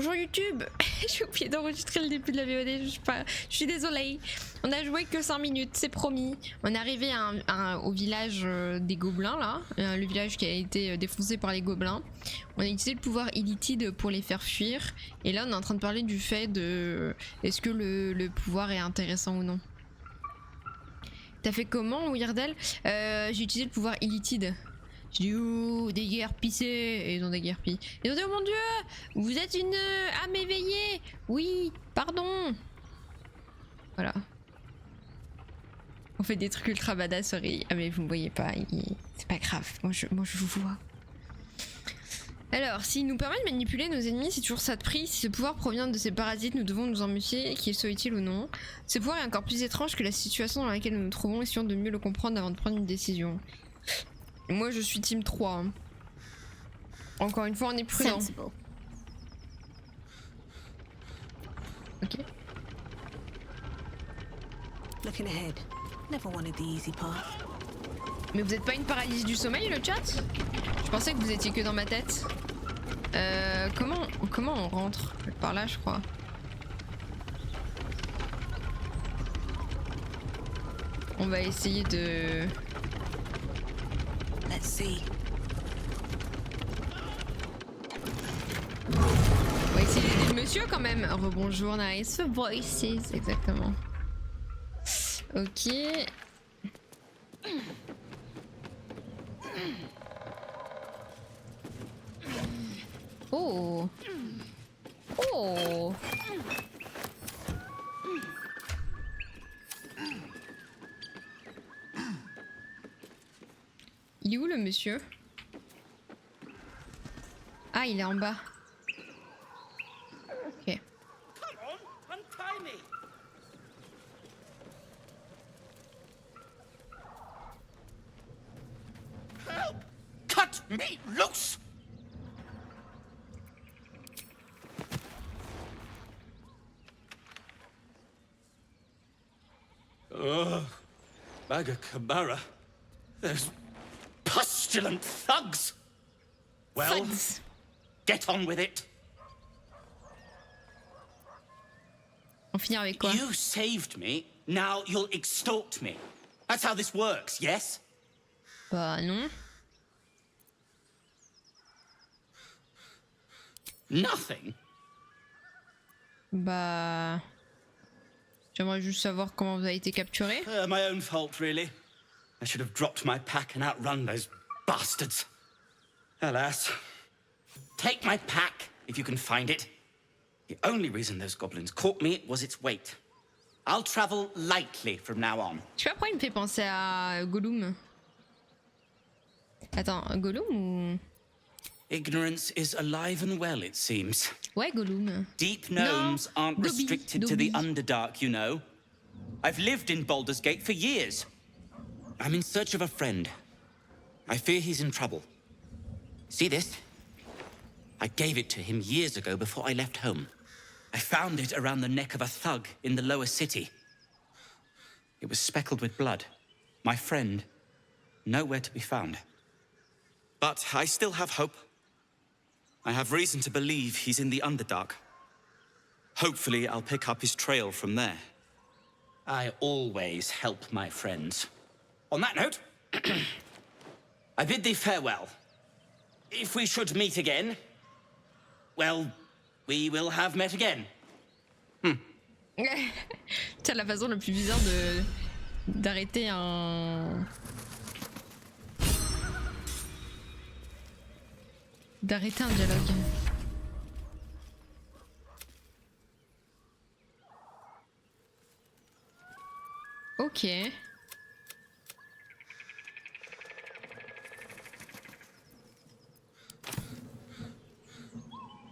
Bonjour YouTube. J'ai oublié d'enregistrer le début de la VOD, je suis désolée. On a joué que 5 minutes, c'est promis. On est arrivé au village des gobelins là, le village qui a été défoncé par les gobelins. On a utilisé le pouvoir illitide pour les faire fuir. Et là on est en train de parler du fait de... Est-ce que le pouvoir est intéressant ou non? T'as fait comment, Weirdel? J'ai utilisé le pouvoir illitide. J'ai dit oh, déguerpissez. Et ils ont déguerpi. Ils ont dit oh mon dieu, vous êtes une âme éveillée. Oui, pardon. Voilà. On fait des trucs ultra badass, sorry. Ah mais vous me voyez pas, c'est pas grave, moi je vous vois. Alors, s'il nous permet de manipuler nos ennemis, c'est toujours ça de prix. Si ce pouvoir provient de ces parasites, nous devons nous en méfier, qu'il soit utile ou non. Ce pouvoir est encore plus étrange que la situation dans laquelle nous nous trouvons, essayons de mieux le comprendre avant de prendre une décision. Moi je suis team 3. Hein. Encore une fois, on est prudent. Ok. Looking ahead. Never wanted the easy path. Mais vous êtes pas une paralysie du sommeil, le chat? Je pensais que vous étiez que dans ma tête. Comment on rentre? Par là, je crois. On va essayer de... Let's see. On va essayer d'aider le monsieur quand même. Rebonjour, nice voices, exactement. Ok. Oh. Oh. Il est où le monsieur? Ah, il est en bas. Ok. Cut me loose! Bagakabara. Those pustulant thugs! Well, Thugs. get on with it. On finit avec quoi? You saved me, now you'll extort me. That's how this works, yes? Bah non. Nothing? Bah... J'aimerais juste savoir comment vous avez été capturé. My own fault, really. I should have dropped my pack and outrun those bastards. Alas. Take my pack, if you can find it. The only reason those goblins caught me was its weight. I'll travel lightly from now on. Je sais pas pourquoi il me fait penser à Gollum. Attends, Gollum ou... Ignorance is alive and well, it seems. Ouais, Gollum. Deep gnomes aren't Dobby, restricted to the Underdark, you know. I've lived in Baldur's Gate for years. I'm in search of a friend. I fear he's in trouble. See this? I gave it to him years ago before I left home. I found it around the neck of a thug in the lower city. It was speckled with blood. My friend, nowhere to be found. But I still have hope. I have reason to believe he's in the Underdark. Hopefully, I'll pick up his trail from there. I always help my friends. On that note, I bid thee farewell. If we should meet again, well, we will have met again. C'est la façon la plus bizarre d'arrêter un... D'arrêter un dialogue. Ok.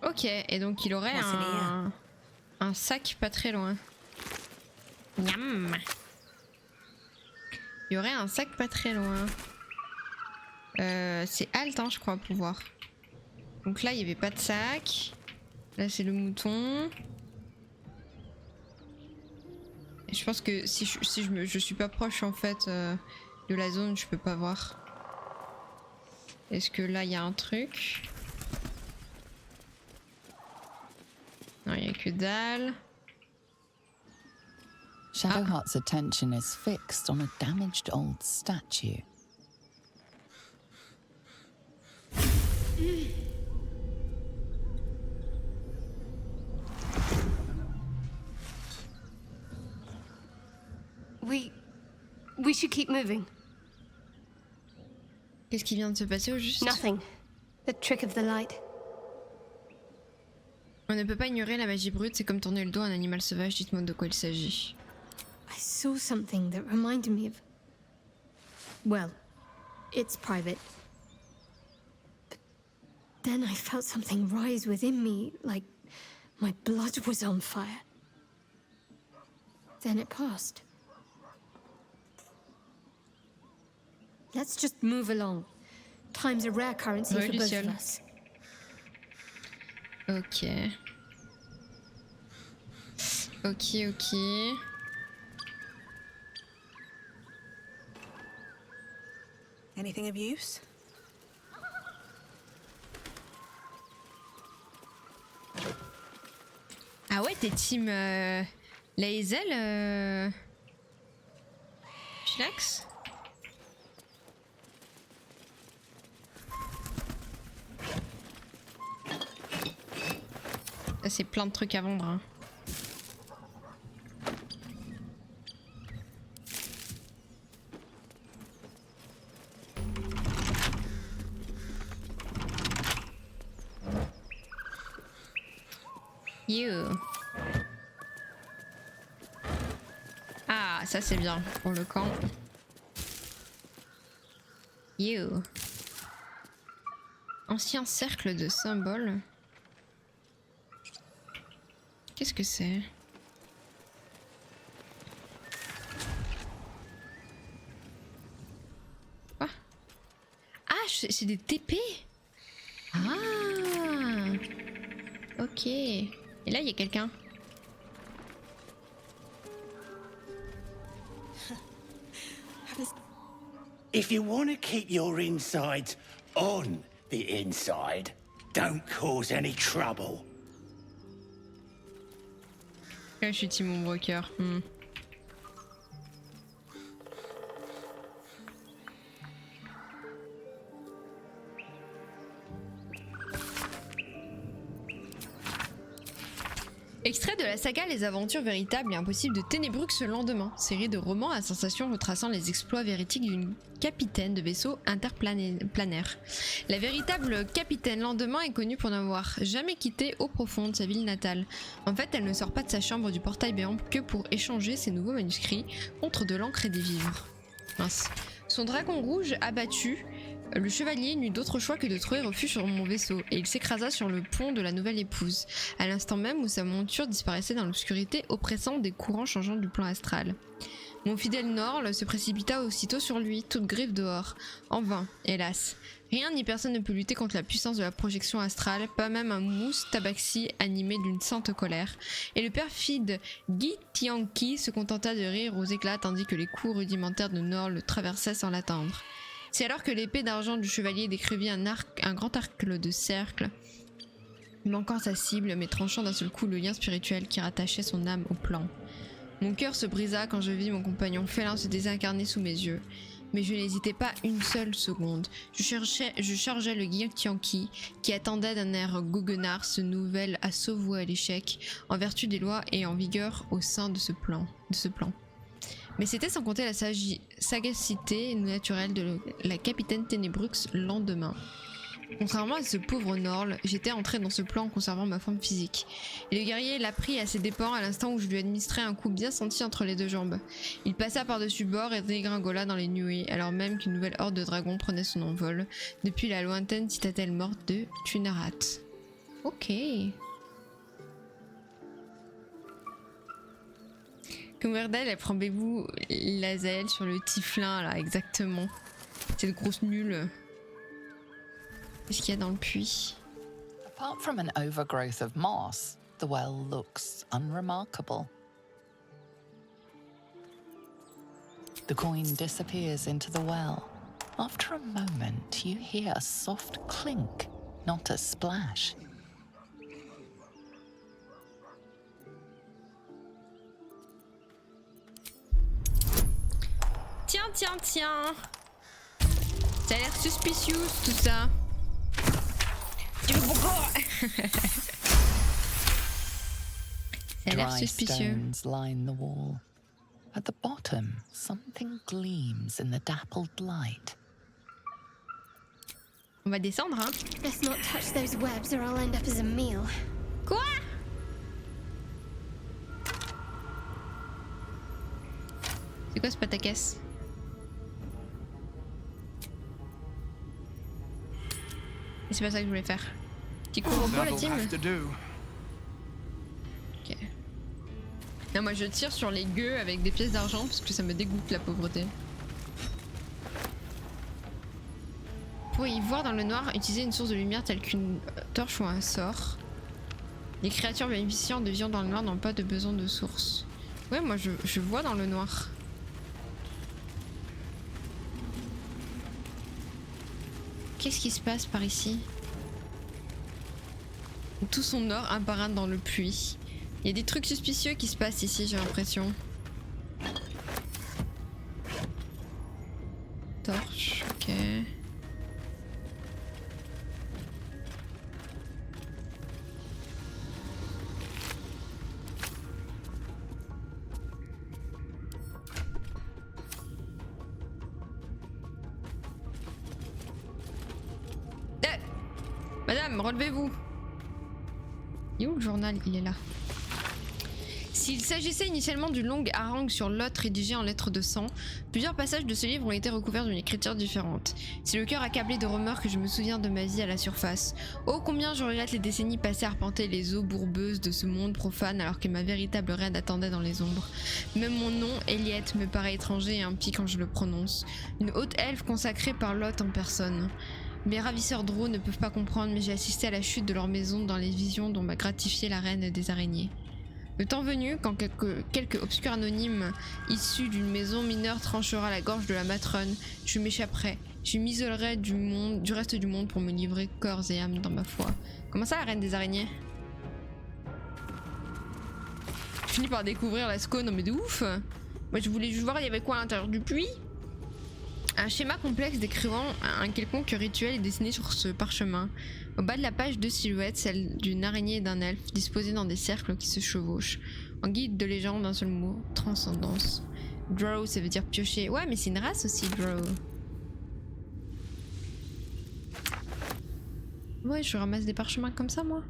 Ok, et donc il aurait un sac pas très loin. Miam. Il y aurait un sac pas très loin. C'est Alt, hein, je crois, pour voir. Donc là, il n'y avait pas de sac. Là, c'est le mouton. Et je pense que si je suis pas proche en fait de la zone, je peux pas voir. Est-ce que là, il y a un truc? que dalle. Shadowheart's attention is fixed on a damaged old statue. We should keep moving. Qu'est-ce qui vient de se passer au juste? Nothing. The trick of the light. On ne peut pas ignorer la magie brute, c'est comme tourner le dos à un animal sauvage, dites-moi de quoi il s'agit. I saw something that reminded me of... Well, it's private. But then I felt something rise within me, like my blood was on fire. Then it passed. Let's just move along. Time's a rare currency for both of us. Ok. Ok. Anything of use? Ah ouais, t'es team la Hazel Chillax? Ça c'est plein de trucs à vendre hein. You. Ah, ça c'est bien pour le camp. You. Ancien cercle de symboles. Qu'est-ce que c'est? Quoi? Ah, c'est des TP? Ah. Ok. Et là, il y a quelqu'un. If you want to keep your insides on the inside, don't cause any trouble. Là, je suis team mon broker. Extrait de la saga Les Aventures véritables et impossibles de Ténébrux le lendemain, série de romans à sensation retraçant les exploits véridiques d'une capitaine de vaisseau interplanaire. La véritable capitaine Lendemain est connue pour n'avoir jamais quitté au profond de sa ville natale. En fait, elle ne sort pas de sa chambre du portail béant que pour échanger ses nouveaux manuscrits contre de l'encre et des vivres. Mince. Son dragon rouge abattu, le chevalier n'eut d'autre choix que de trouver refuge sur mon vaisseau, et il s'écrasa sur le pont de la nouvelle épouse, à l'instant même où sa monture disparaissait dans l'obscurité oppressante des courants changeants du plan astral. Mon fidèle Norl se précipita aussitôt sur lui, toute griffe dehors. En vain, hélas. Rien ni personne ne peut lutter contre la puissance de la projection astrale, pas même un mousse tabaxi animé d'une sainte colère. Et le perfide Guy Tianqi se contenta de rire aux éclats tandis que les coups rudimentaires de Norl le traversaient sans l'atteindre. C'est alors que l'épée d'argent du chevalier décrivit un grand arc de cercle, manquant sa cible mais tranchant d'un seul coup le lien spirituel qui rattachait son âme au plan. Mon cœur se brisa quand je vis mon compagnon félin se désincarner sous mes yeux. Mais je n'hésitais pas une seule seconde. Je chargeais le Guy Tianqi qui attendait d'un air goguenard ce nouvel assaut voué à l'échec, en vertu des lois et en vigueur au sein de ce plan. Mais c'était sans compter la sagacité naturelle de la capitaine Ténébrux Lendemain. Contrairement à ce pauvre Norl, j'étais entré dans ce plan en conservant ma forme physique. Et le guerrier l'a pris à ses dépens à l'instant où je lui administrais un coup bien senti entre les deux jambes. Il passa par-dessus bord et dégringola dans les nuées, alors même qu'une nouvelle horde de dragons prenait son envol, depuis la lointaine citadelle morte de Tunarat. Ok. Comme Verdel, elle prend Bébou Lazael sur le tiflin, là, exactement. Cette grosse nulle. Qu'est-ce qu'il y a dans le puits? Apart from an overgrowth of moss, the well looks unremarkable. The coin disappears into the well. After a moment, you hear a soft clink, not a splash. tiens. Ça a l'air suspicious tout ça. Tu veux pourquoi? Ça a l'air Dry suspicieux. stones line the wall. At the bottom, something gleams in the dappled light. On va descendre, hein. Let's not touch those webs or I'll end up as a meal. Quoi? C'est quoi ce pataquès? Et c'est pas ça que je voulais faire. Petit coup robot la team? Ok. Non, moi je tire sur les gueux avec des pièces d'argent parce que ça me dégoûte la pauvreté. Pour y voir dans le noir, utiliser une source de lumière telle qu'une torche ou un sort. Les créatures bénéficiant de viande dans le noir n'ont pas de besoin de source. Ouais, moi je vois dans le noir. Qu'est-ce qui se passe par ici? Tout son or apparaît dans le puits. Il y a des trucs suspicieux qui se passent ici, j'ai l'impression. Torche, ok. Madame, relevez-vous. Il est où le journal? Il est là. S'il s'agissait initialement d'une longue harangue sur Lot rédigée en lettres de sang, plusieurs passages de ce livre ont été recouverts d'une écriture différente. C'est le cœur accablé de remords que je me souviens de ma vie à la surface. Oh, combien je regrette les décennies passées à arpenter les eaux bourbeuses de ce monde profane alors que ma véritable reine attendait dans les ombres. Même mon nom, Eliette, me paraît étranger et impie quand je le prononce. Une haute elfe consacrée par Lot en personne. Mes ravisseurs drôles ne peuvent pas comprendre, mais j'ai assisté à la chute de leur maison dans les visions dont m'a gratifié la reine des araignées. Le temps venu, quand quelque obscur anonyme issu d'une maison mineure tranchera la gorge de la matrone, je m'échapperai, je m'isolerai du reste du monde pour me livrer corps et âme dans ma foi. Comment ça, la reine des araignées? Je finis par découvrir la SCO, non mais de ouf! Moi je voulais juste voir il y avait quoi à l'intérieur du puits. Un schéma complexe décrivant un quelconque rituel est dessiné sur ce parchemin. Au bas de la page, deux silhouettes, celle d'une araignée et d'un elfe, disposées dans des cercles qui se chevauchent. En guide de légende, d'un seul mot, transcendance. Drow, ça veut dire piocher. Ouais, mais c'est une race aussi, Drow. Ouais, je ramasse des parchemins comme ça, moi.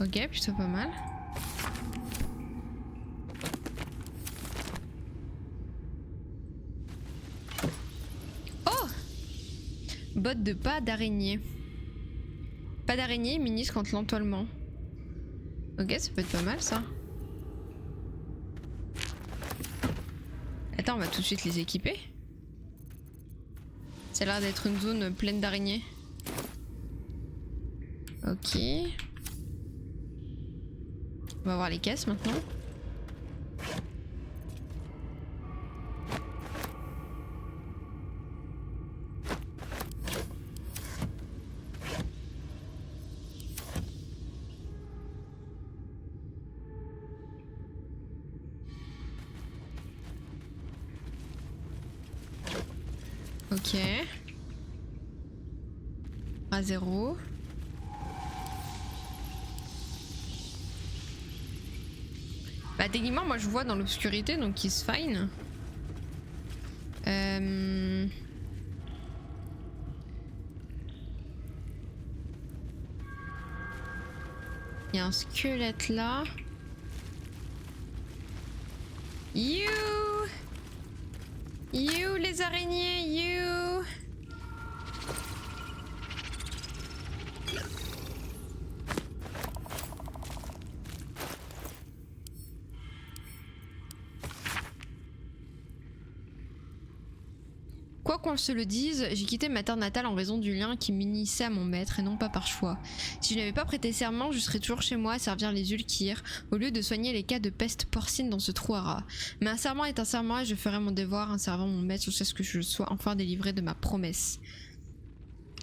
Ok, plutôt pas mal. Botte de pas d'araignée. Pas d'araignée, ministre contre l'entoilement. Ok, ça peut être pas mal ça. Attends, on va tout de suite les équiper. Ça a l'air d'être une zone pleine d'araignées. Ok. On va voir les caisses maintenant. Ok. À 0. Bah techniquement moi je vois dans l'obscurité donc it's fine. Il y a un squelette là. You les araignées, you. Quoi qu'on se le dise, j'ai quitté ma terre natale en raison du lien qui m'unissait à mon maître et non pas par choix. Si je n'avais pas prêté serment, je serais toujours chez moi à servir les Ulkir, au lieu de soigner les cas de peste porcine dans ce trou à rats. Mais un serment est un serment et je ferai mon devoir en servant mon maître jusqu'à ce que je sois enfin délivré de ma promesse.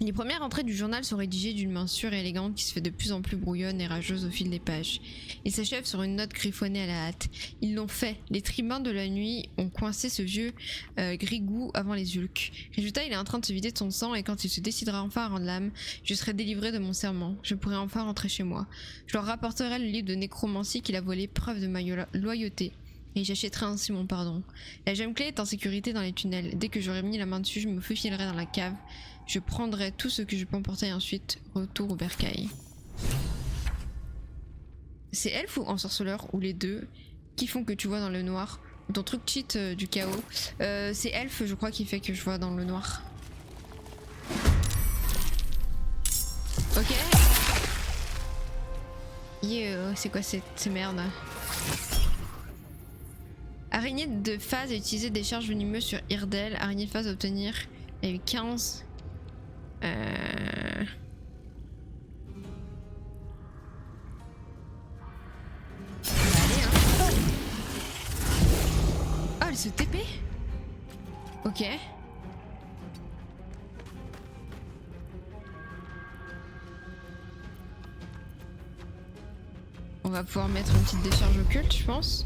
Les premières entrées du journal sont rédigées d'une main sûre et élégante qui se fait de plus en plus brouillonne et rageuse au fil des pages. Il s'achève sur une note griffonnée à la hâte. Ils l'ont fait. Les tribuns de la nuit ont coincé ce vieux grigou avant les Ulk. Résultat, il est en train de se vider de son sang et quand il se décidera enfin à rendre l'âme, je serai délivré de mon serment. Je pourrai enfin rentrer chez moi. Je leur rapporterai le livre de nécromancie qu'il a volé, preuve de ma loyauté. Et j'achèterai ainsi mon pardon. La gemme clé est en sécurité dans les tunnels. Dès que j'aurai mis la main dessus, je me faufilerai dans la cave. Je prendrai tout ce que je peux emporter et ensuite retour au bercail. C'est elfe ou ensorceleur ou les deux qui font que tu vois dans le noir. Ton truc cheat du chaos. C'est elfe je crois qui fait que je vois dans le noir. Ok. C'est quoi ces merdes? Araignée de phase a utilisé des charges venimeuses sur Irdel. Araignée de phase à obtenir. Il y a eu 15. Allez, hein. Oh, elle se TP. Ok. On va pouvoir mettre une petite décharge occulte, je pense.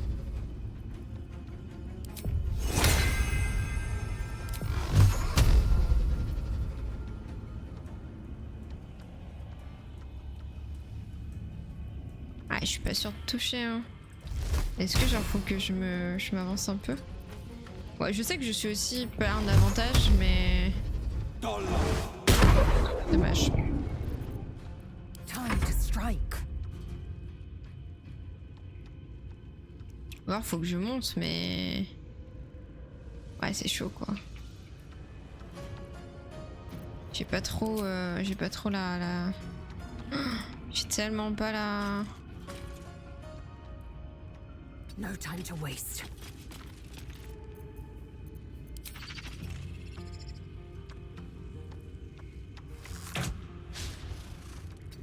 Je suis pas sûre de toucher hein. Est-ce que genre faut que je m'avance un peu? Ouais je sais que je suis aussi pas un avantage mais... Dommage. Time to strike. Voir faut que je monte mais... Ouais c'est chaud quoi. J'ai pas trop la... J'ai tellement pas la... No time to waste.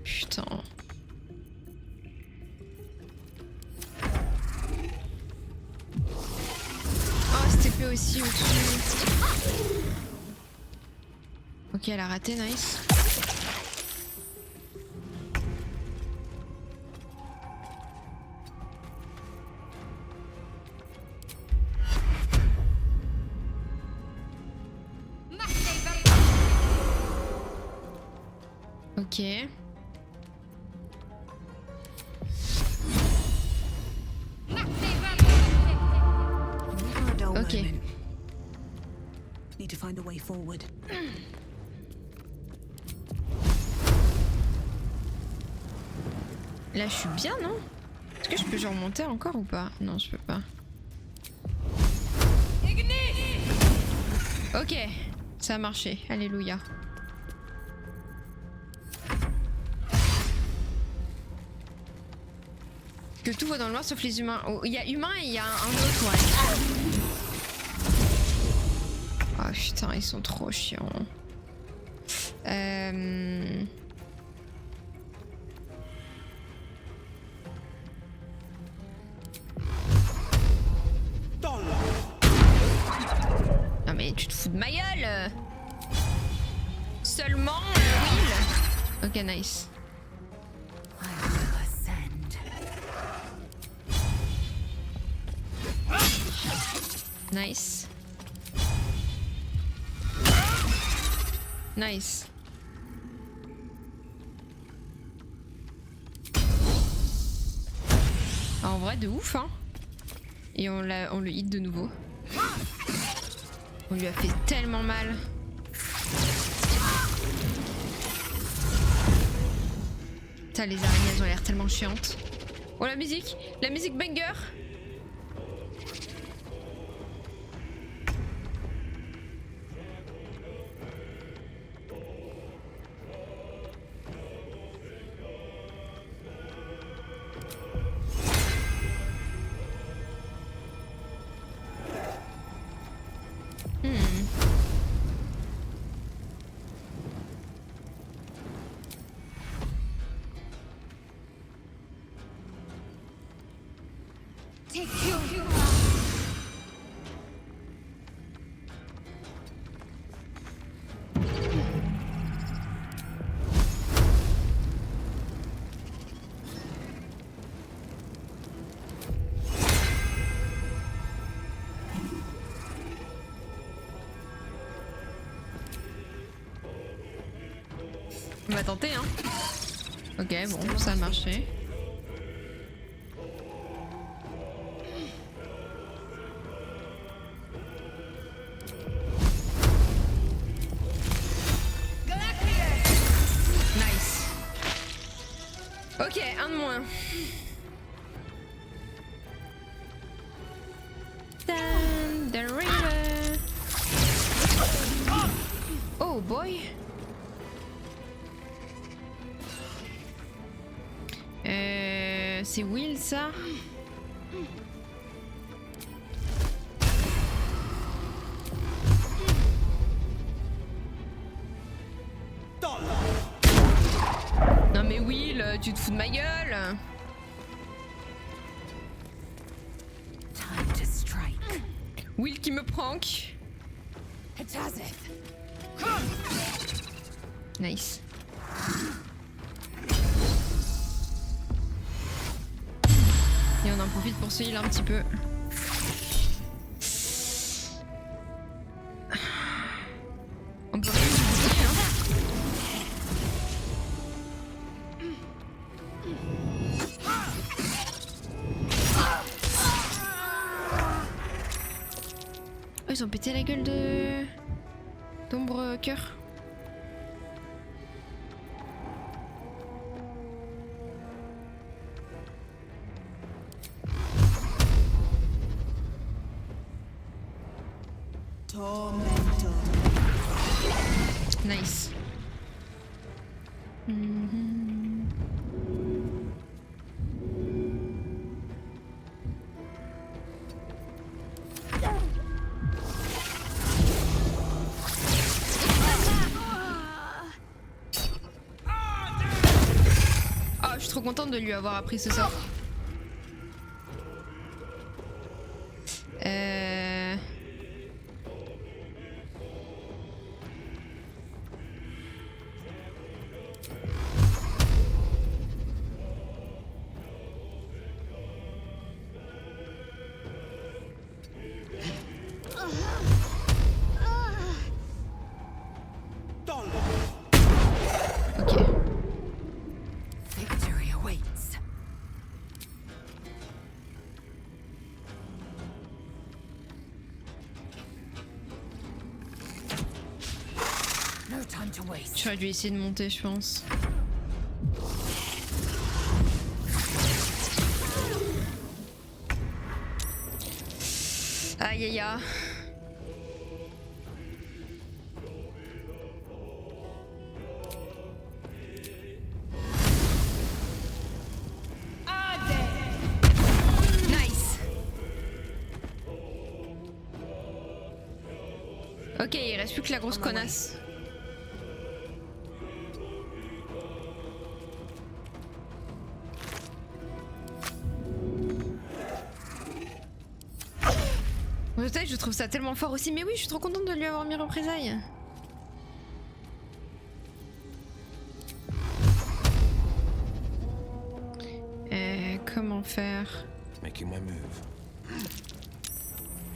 Putain. Oh, c'était peu aussi au-dessus. Ok, elle a raté, nice. Ok. Ok. Need to find a way forward. Là, je suis bien, non? Est-ce que je peux genre monter encore ou pas? Non, je peux pas. Ok, ça a marché. Alléluia. Que tout va dans le noir sauf les humains. Oh, il y a humains et il y a un autre, ouais. Oh putain, ils sont trop chiants. Non mais tu te fous de ma gueule. Seulement Will. Ok, nice. Nice. Nice. Ah, en vrai de ouf hein. Et on le hit de nouveau. On lui a fait tellement mal. Putain les araignées elles ont l'air tellement chiantes. Oh la musique banger. On va tenter, hein. Ok, bon, ça a marché. Nice. Ok, un de moins. Down the river. Oh boy. C'est Will ça? Non mais Will, tu te fous de ma gueule? Time to strike. Will qui me prank. Nice. Et on en profite pour se heal un petit peu. On peut rien oublier, hein. Oh, ils ont pété la gueule de... d'ombre cœur. Nice. Oh, je suis trop contente de lui avoir appris ce sort. Ok. Victory awaits. No time to waste. J'aurais dû essayer de monter, je pense. Aïe aïe aïe. Nice. Ok, il reste plus que la grosse connasse. Je trouve ça tellement fort aussi, mais oui, je suis trop contente de lui avoir mis représailles. Comment faire? Making my move.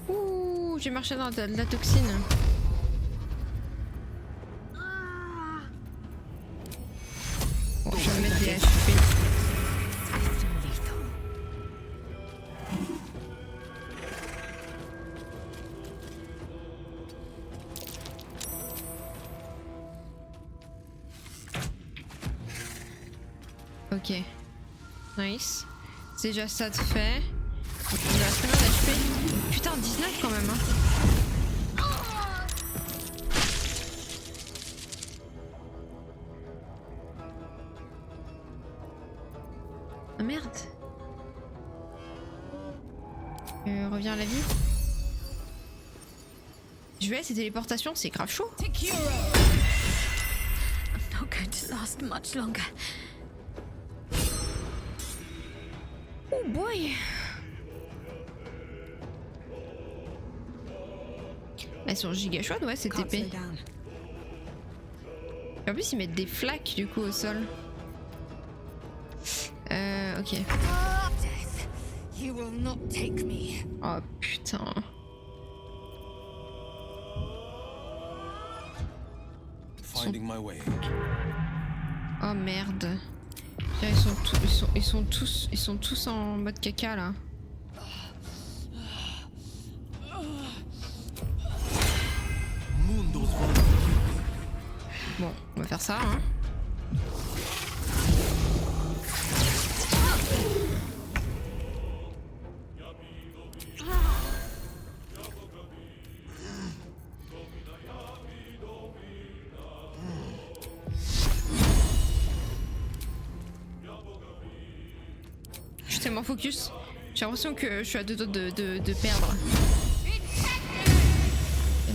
Ouh, j'ai marché dans de la toxine. Bon, je vais mettre des HP. Ok. Nice. C'est déjà ça de fait. Il me reste combien d'HP? Putain, 19 quand même, hein. Ah merde. Reviens à la vie. Je vais, ces téléportations, c'est grave chaud. I'm not going to last much longer. Oh boy. Elles sont giga chaudes, ouais, cette Can't slow épée. down. En plus, ils mettent des flaques du coup au sol. Ok. Death, you will not take me. Oh putain. Finding my way. Oh merde. Ils sont tous en mode caca là. Bon, on va faire ça, hein. Je suis tellement focus. J'ai l'impression que je suis à deux doigts de perdre.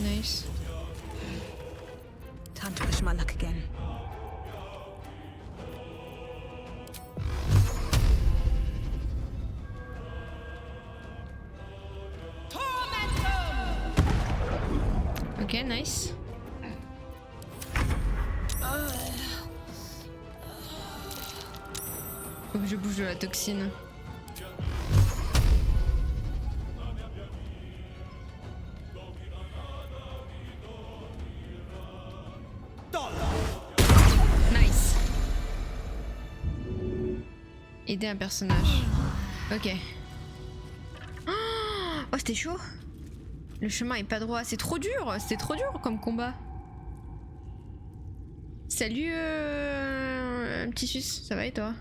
Nice. Time to push my luck again. Ok, nice. Faut que je bouge de la toxine. Nice. Aider un personnage. Ok. Oh, c'était chaud. Le chemin est pas droit. C'est trop dur. C'était trop dur comme combat. Salut, petit sus. Ça va et toi?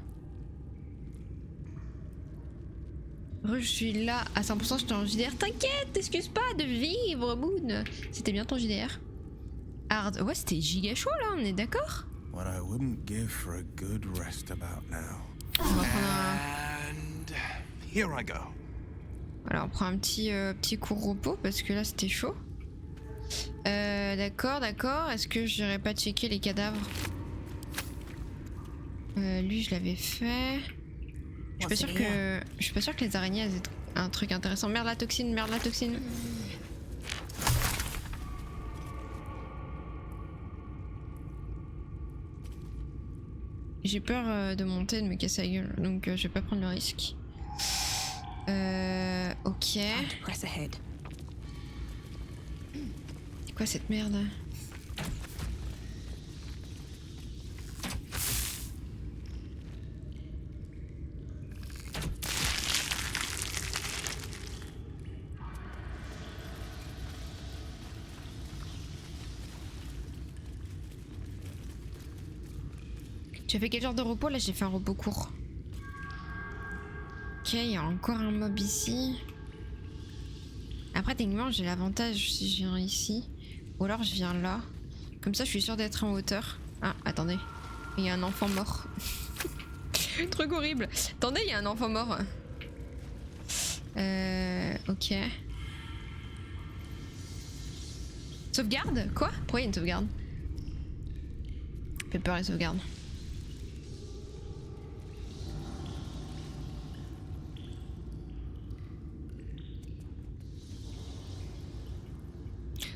Je suis là à 100%. J'étais en JDR. T'inquiète, t'excuses pas de vivre, Moon. C'était bien ton JDR. Hard. Ouais, c'était giga chaud là. On est d'accord? What I wouldn't give for a good rest about now. On va prendre un... And here I go. Alors on prend un petit coup repos parce que là c'était chaud. D'accord, d'accord. Est-ce que j'irai pas checker les cadavres? Lui je l'avais fait. Je suis pas sûre que les araignées elles aient un truc intéressant. Merde la toxine, merde la toxine. J'ai peur de monter, de me casser la gueule, donc je vais pas prendre le risque. Ok. Time to press ahead. C'est quoi cette merde? Tu as fait quel genre de repos? Là j'ai fait un repos court. Ok, il y a encore un mob ici. Après techniquement j'ai l'avantage si je viens ici. Ou alors je viens là. Comme ça je suis sûre d'être en hauteur. Ah attendez. Il y a un enfant mort. Truc horrible. Attendez, il y a un enfant mort. Ok. Sauvegarde? Quoi? Pourquoi il y a une sauvegarde? Fait peur les sauvegardes.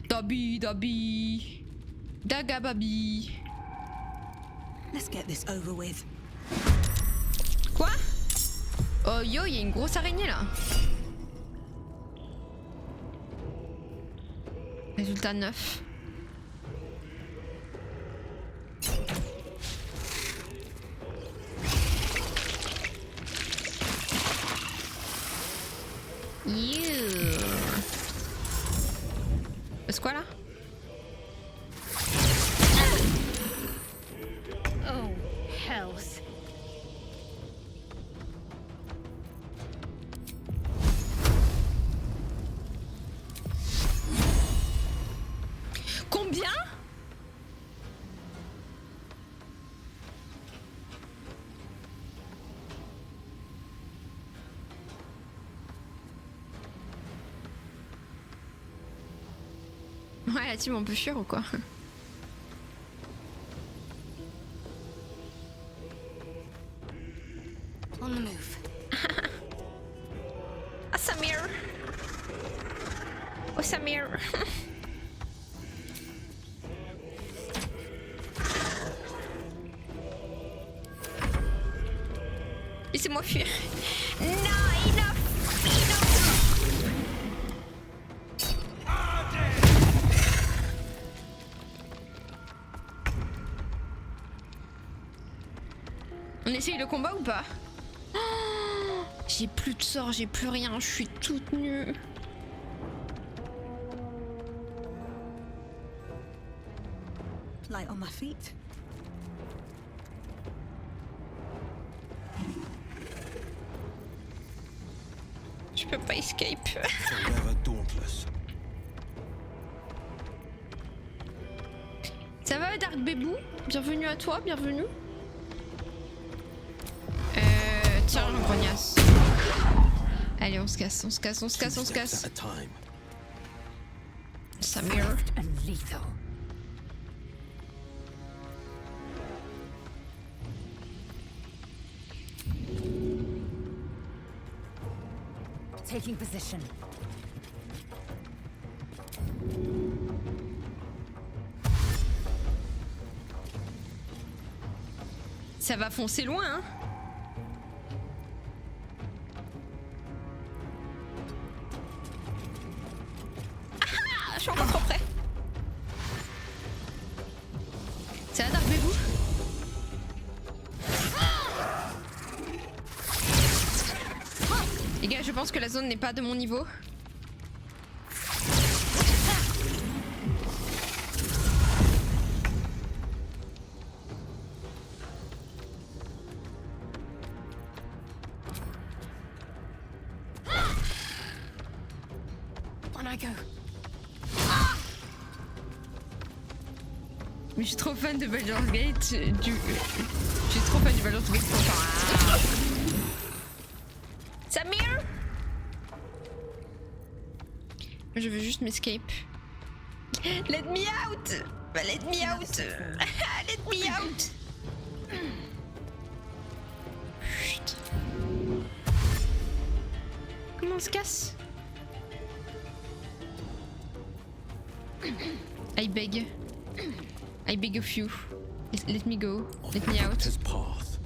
Dabi, dabi. Dagababi. Let's get this over with. Quoi? Oh yo, il y a une grosse araignée là. Résultat 9. C'est quoi là? Oh, hells. Combien? Ouais, la team un peu chiant ou quoi? On the move. Ah Samir! Oh Samir! Laissez-moi fuir. Non, enough! On essaye le combat ou pas? Oh, j'ai plus de sort, j'ai plus rien, je suis toute nue. Light on my feet. Je peux pas escape. Forever dauntless. Ça va Dark Bébou? Bienvenue à toi, bienvenue. Tiens, le grognasse. Allez, on se casse, on se casse, on se casse, on se casse. At a time. Samir. And lethal. Taking position. Ça va foncer loin, hein. Ah, je suis encore trop près. Ça va Dark Bébou? Les gars, je pense que la zone n'est pas de mon niveau. On I go. Mais je suis trop fan de Baldur's Gate. Je suis trop fan du Baldur's Gate. Ah. Samir! Je veux juste m'escape. Let me out! Let me out! Let me out! Chut. Comment on se casse? I beg of you. Let me go. Let me out. His path.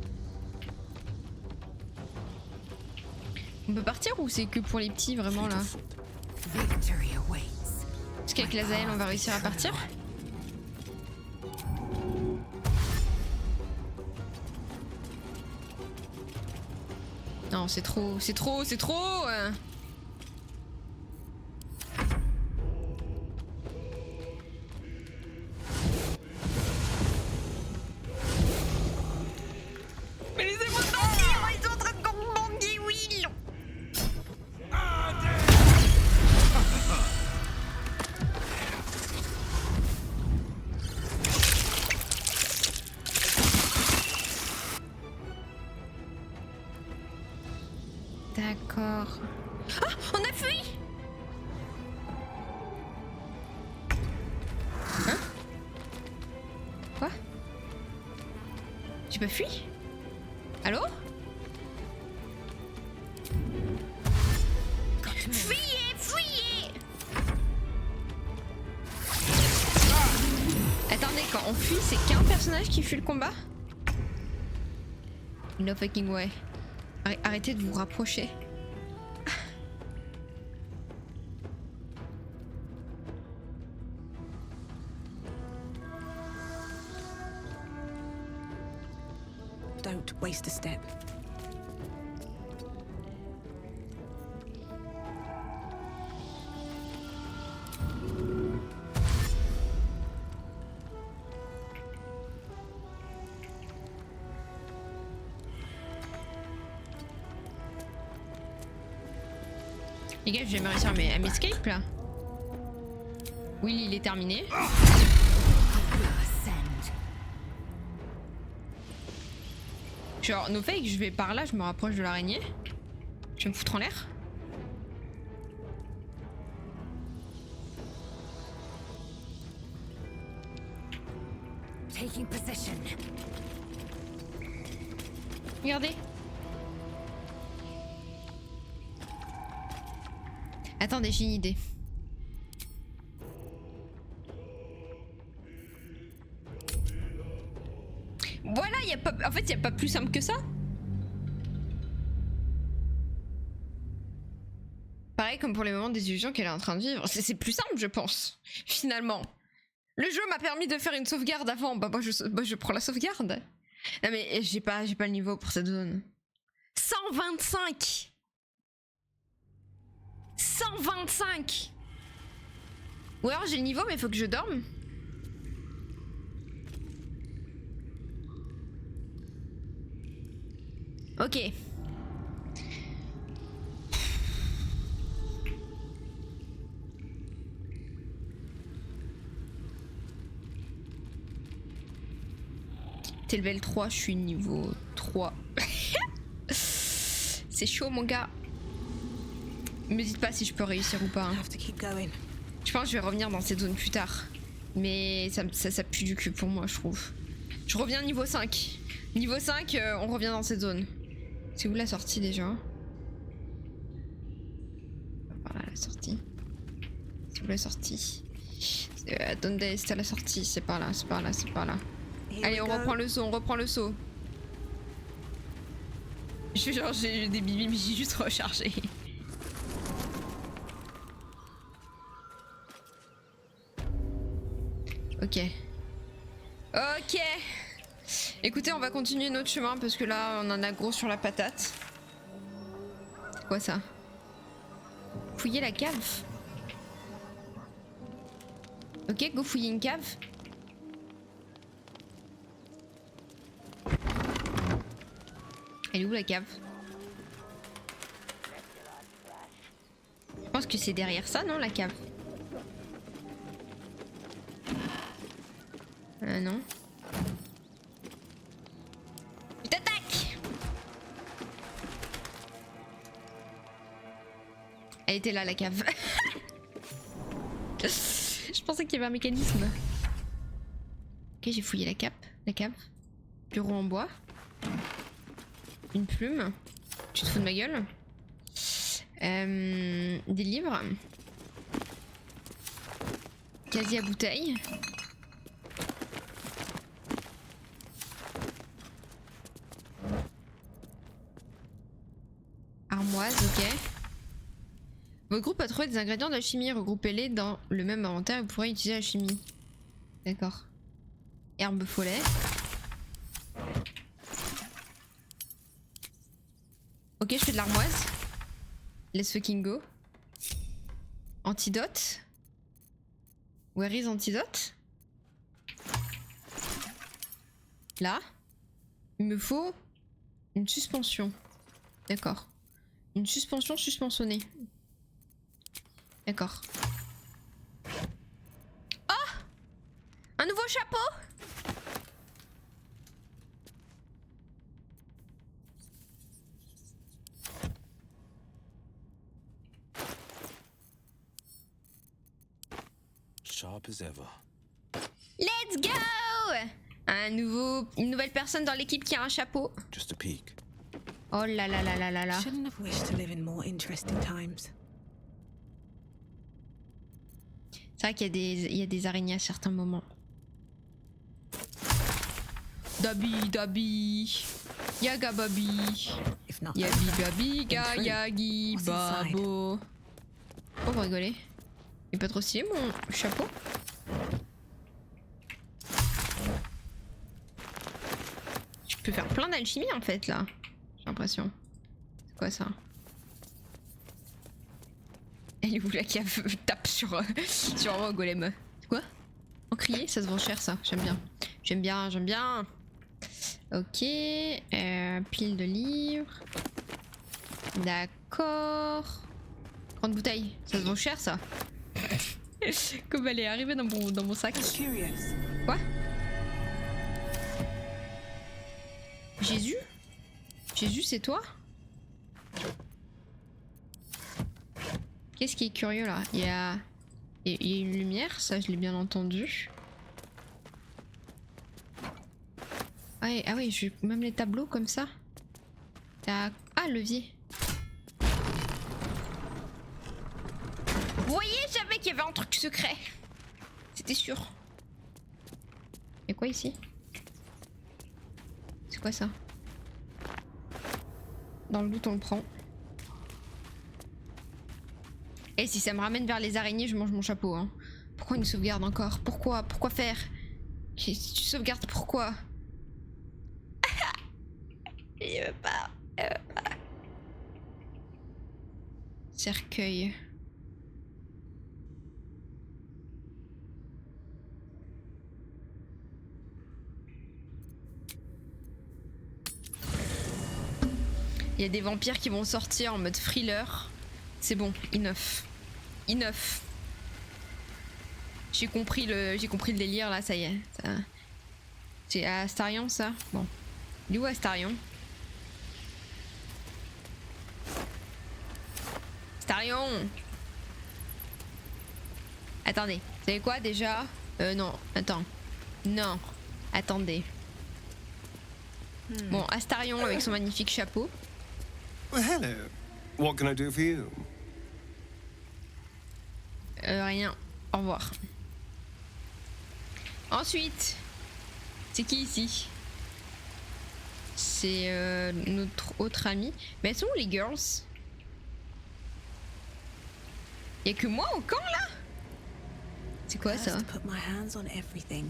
On peut partir ou c'est que pour les petits vraiment là? Victory awaits. Est-ce qu'avec l'Azael on va réussir à partir? Non, c'est trop, c'est trop, c'est trop! Mais laissez-moi sortir! Ils sont en train de commander Will! D'accord. Ah! On a fui! Hein? Quoi? J'ai pas fui? Allô? Fuyez! Fuyez! Attendez, quand on fuit, c'est qu'un personnage qui fuit le combat? No fucking way. Arrêtez de vous rapprocher. Don't waste a step. Les gars, je vais réussir à m'escape là. Oui, il est terminé. Genre, no fake, je vais par là, je me rapproche de l'araignée. Je vais me foutre en l'air. Taking possession. Regardez. Attendez, j'ai une idée. Voilà, y a pas... en fait, il n'y a pas plus simple que ça. Pareil comme pour les moments des illusions qu'elle est en train de vivre. C'est plus simple, je pense, finalement. Le jeu m'a permis de faire une sauvegarde avant. Bah, moi, je prends la sauvegarde. Non mais j'ai pas le niveau pour cette zone. 125. 125. Ou alors j'ai le niveau mais faut que je dorme. Ok. T'es level 3, je suis niveau 3. C'est chaud mon gars. Me dites pas si je peux réussir ou pas. Hein. Have to keep going. Je pense que je vais revenir dans cette zone plus tard. Mais ça pue du cul pour moi, je trouve. Je reviens niveau 5. Niveau 5, on revient dans cette zone. C'est où la sortie déjà? Voilà la sortie. C'est où la sortie? Donde está la sortie? C'est par là, c'est par là, c'est par là. Here Allez, we on go. reprend le saut, on reprend le saut. Je suis genre, j'ai des bibis, mais j'ai juste rechargé. Ok. Ok. Écoutez, on va continuer notre chemin parce que là, on en a gros sur la patate. C'est quoi ça? Fouiller la cave. Ok, go fouiller une cave. Elle est où la cave? Je pense que c'est derrière ça, non, la cave? Non. Je t'attaque! Elle était là, la cave. Je pensais qu'il y avait un mécanisme. Ok, j'ai fouillé la cave. Bureau en bois. Une plume. Tu te fous de ma gueule? Des livres. Casier à bouteille. Armoise, ok. Votre groupe a trouvé des ingrédients d'alchimie. Regroupez-les dans le même inventaire et vous pourrez utiliser la chimie. D'accord. Herbe follet. Ok, je fais de l'armoise. Let's fucking go. Antidote. Where is antidote? Là. Il me faut une suspension. D'accord. Une suspension suspensionnée. D'accord. Oh! Un nouveau chapeau! Sharp as ever. Let's go! Une nouvelle personne dans l'équipe qui a un chapeau. Just a peek. Oh là là là là là là. Shouldn't have wished to live in more interesting times. C'est vrai qu'il y a des araignées à certains moments. Dabi. Yaga babi. If not, Yabi babi ga Intrude. yagi What's inside? babo. Oh, vous rigolez. Il est pas trop stylé mon chapeau? Je peux faire plein d'alchimie en fait là. J'ai l'impression. C'est quoi ça? Elle est où la cave? Tape sur un golem. Quoi? Encrier? Ça se vend cher ça. J'aime bien. J'aime bien. Ok. Pile de livres. D'accord. Grande bouteille. Ça se vend cher ça. Comme elle est arrivée dans mon sac. just curious. Quoi? Jésus? Jésus, c'est toi? Qu'est-ce qui est curieux là? Il y a une lumière, ça je l'ai bien entendu. Ah oui, même les tableaux comme ça. Ah, levier. Vous voyez, je savais qu'il y avait un truc secret. C'était sûr. Y'a quoi ici? C'est quoi ça? Dans le doute, on le prend. Et si ça me ramène vers les araignées, je mange mon chapeau. Hein. Pourquoi une sauvegarde encore? Pourquoi faire? Si tu sauvegardes, pourquoi? Il veut pas. Cercueil. Il y a des vampires qui vont sortir en mode thriller. C'est bon, enough. Enough. J'ai compris le délire là, ça y est. Ça... C'est à Astarion ça? Bon. Il est où Astarion? Astarion! Attendez, vous savez quoi déjà? Non, attends. Non, attendez. Bon, Astarion avec son magnifique chapeau. Well, hello. What can I do for you? Rien. Au revoir. Ensuite, c'est qui ici? C'est notre autre ami. Mais elles sont où les girls? Y'a que moi au camp là? C'est quoi ça? First, put my hands on everything.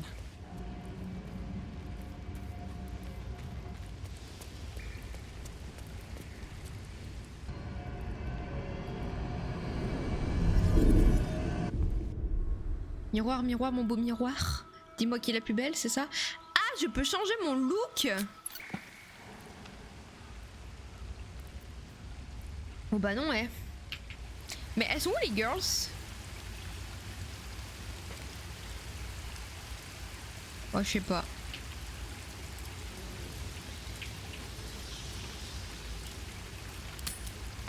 Miroir, miroir, mon beau miroir. Dis-moi qui est la plus belle, c'est ça? Ah, je peux changer mon look! Oh bah non, ouais. Mais elles sont où les girls? Oh, je sais pas.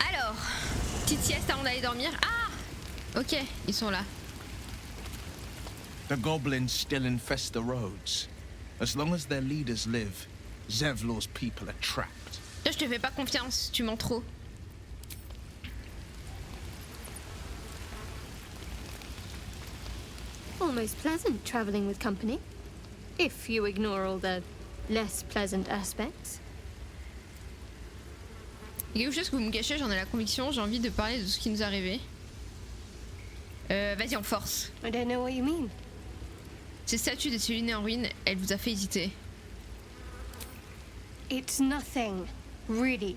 Alors, petite sieste avant d'aller dormir. Ah! Ok, ils sont là. The goblins still infest the roads. As long as their leaders live, Zevlor's people are trapped. Là, je te fais pas confiance, tu mens trop. Almost pleasant traveling with company, if you ignore all the less pleasant aspects. Il y a quelque chose que vous me cachez, j'en ai la conviction, j'ai envie de parler de ce qui nous est arrivé. Vas-y, on force. I don't know what you mean. Ces statues de Céline en ruine, elle vous a fait hésiter. It's nothing, really.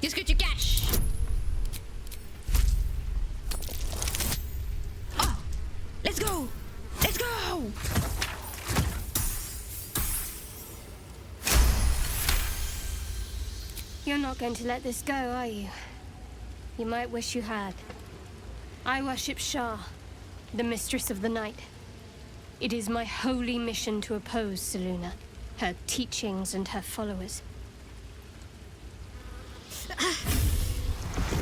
Qu'est-ce que tu caches? Oh! Let's go! Let's go! You're not going to let this go, are you? You might wish you had. I worship Shah, the mistress of the night. It is my holy mission to oppose Selûne, her teachings and her followers.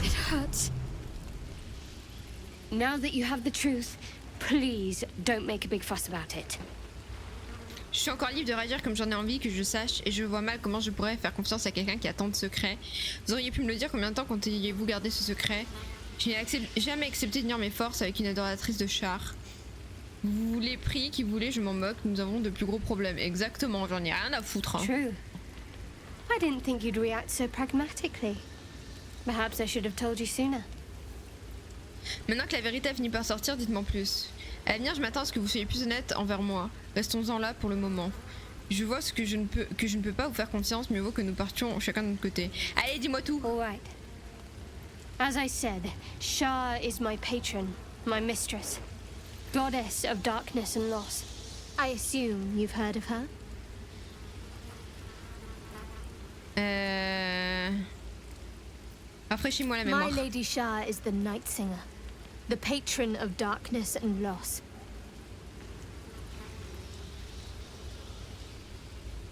It hurts. Now that you have the truth, please don't make a big fuss about it. Je suis encore libre de réagir comme j'en ai envie, que je sache, et je vois mal comment je pourrais faire confiance à quelqu'un qui a tant de secrets. Vous auriez pu me le dire combien de temps comptiez-vous garder ce secret? Je n'ai jamais accepté d'unir mes forces avec une adoratrice de char. Vous les prix qui voulez, je m'en moque, nous avons de plus gros problèmes. Exactement, j'en ai rien à foutre. Hein. True. I didn't think you'd react so pragmatically. Perhaps I should have told you sooner. Maintenant que la vérité a fini par sortir, dites-moi plus. À l'avenir, je m'attends à ce que vous soyez plus honnête envers moi. Restons-en là pour le moment. Je vois ce que je ne peux pas vous faire confiance, mieux vaut que nous partions chacun de notre côté. Allez, dis-moi tout. All right. As I said, Shah is my patron, my mistress, goddess of darkness and loss. I assume you've heard of her? Rafraîchis-moi la mémoire. My Lady Shah is the Night Singer, the patron of darkness and loss.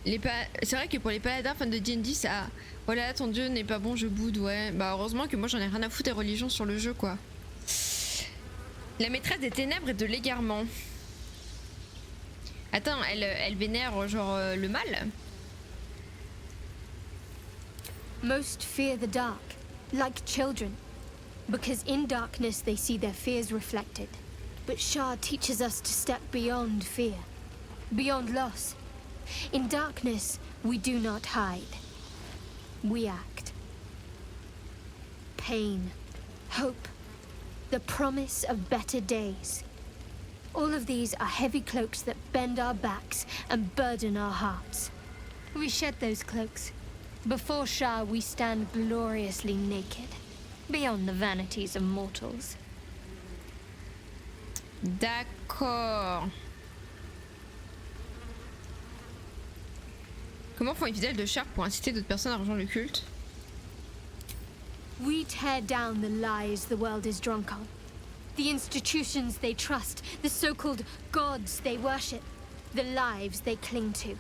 C'est vrai que pour les paladins fans de D&D, ça... Voilà, ton dieu n'est pas bon, je boude, ouais. Bah heureusement que moi j'en ai rien à foutre des religions sur le jeu, quoi. La maîtresse des ténèbres et de l'égarement. Attends, elle vénère genre le mal? Most fear the dark, like children, because in darkness they see their fears reflected. But Shah teaches us to step beyond fear, beyond loss. In darkness, we do not hide. We act. Pain, hope, the promise of better days. All of these are heavy cloaks that bend our backs and burden our hearts. We shed those cloaks. Before Shah, we stand gloriously naked, beyond the vanities of mortals. D'accord. Comment font les fidèles de Shar pour inciter d'autres personnes à rejoindre le culte? We tear down the lies the world is drunk on. The institutions they trust, the so-called gods they worship, the lives they cling to.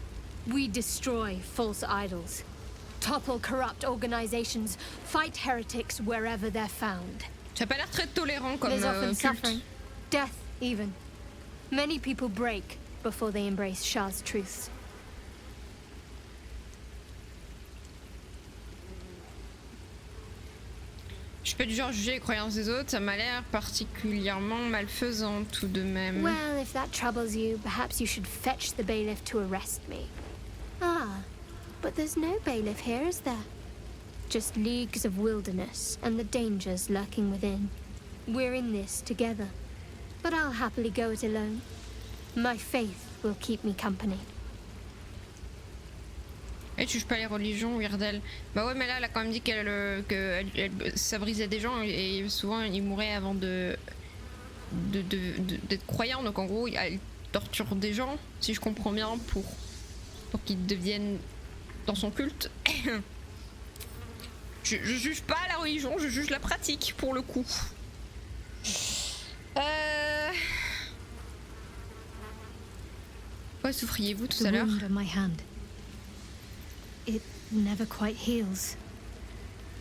We destroy false idols, topple corrupt organizations, fight heretics wherever they're found. Ça a pas l'air très tolérant comme There's often culte. suffering, death even. Many people break before they embrace Shah's truths. Je suis pas du genre à juger les croyances des autres, ça m'a l'air particulièrement malfaisant tout de même. Well, if that troubles you, perhaps you should fetch the bailiff to arrest me. Ah, but there's no bailiff here, is there? Just leagues of wilderness and the dangers lurking within. We're in this together, but I'll happily go it alone. My faith will keep me company. Elle touche pas les religions, Weirdel. Bah ouais, mais là, elle a quand même dit ça brisait des gens et souvent ils mouraient avant d'être croyants. Donc en gros, elle torture des gens, si je comprends bien, pour qu'ils deviennent dans son culte. Je juge pas la religion, je juge la pratique pour le coup. Pourquoi souffriez-vous tout à l'heure? The wound on my hand. It never quite heals.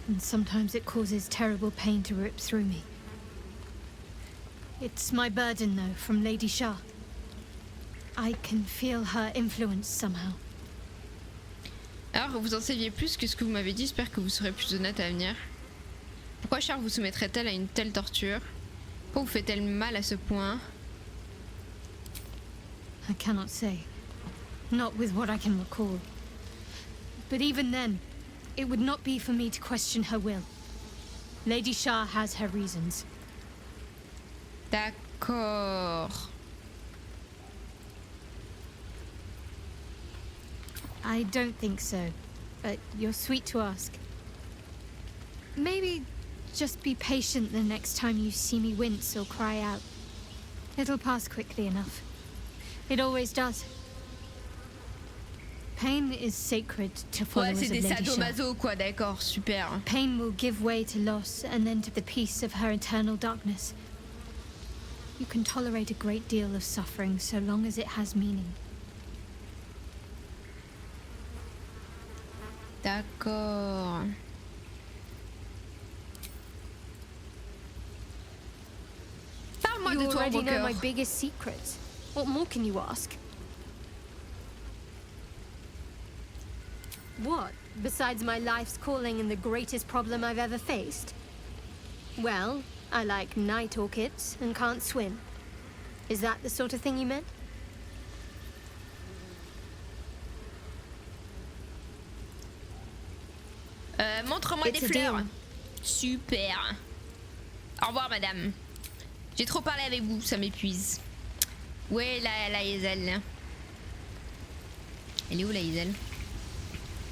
And sometimes it causes terrible pain to rip through me. It's my burden, though, from Lady Shah. I can feel her influence somehow. Alors, vous en saviez plus que ce que vous m'avez dit, j'espère que vous serez plus honnête à l'avenir. Pourquoi Shah vous soumettrait-elle à une telle torture? Pourquoi vous fait-elle mal à ce point? I cannot say. Not with what I can recall. But even then, it would not be for me to question her will. Lady Shah has her reasons. D'accord. I don't think so, but you're sweet to ask. Maybe just be patient the next time you see me wince or cry out. It'll pass quickly enough. It always does. Pain is sacred to Ouais, followers c'est of des Lady Shah. sadomaso quoi, d'accord, super. Pain will give way to loss and then to the peace of her eternal darkness. You can tolerate a great deal of suffering so long as it has meaning. D'accord. Parle-moi You de toi, already know my Walker. biggest secrets. What more can you ask? What, besides my life's calling and the greatest problem I've ever faced? Well, I like night orchids and can't swim. Is that the sort of thing you meant? Montre-moi It's des a fleurs. deal. Super. Au revoir, madame. J'ai trop parlé avec vous, ça m'épuise. Où est la Hazel? Elle est où la Hazel?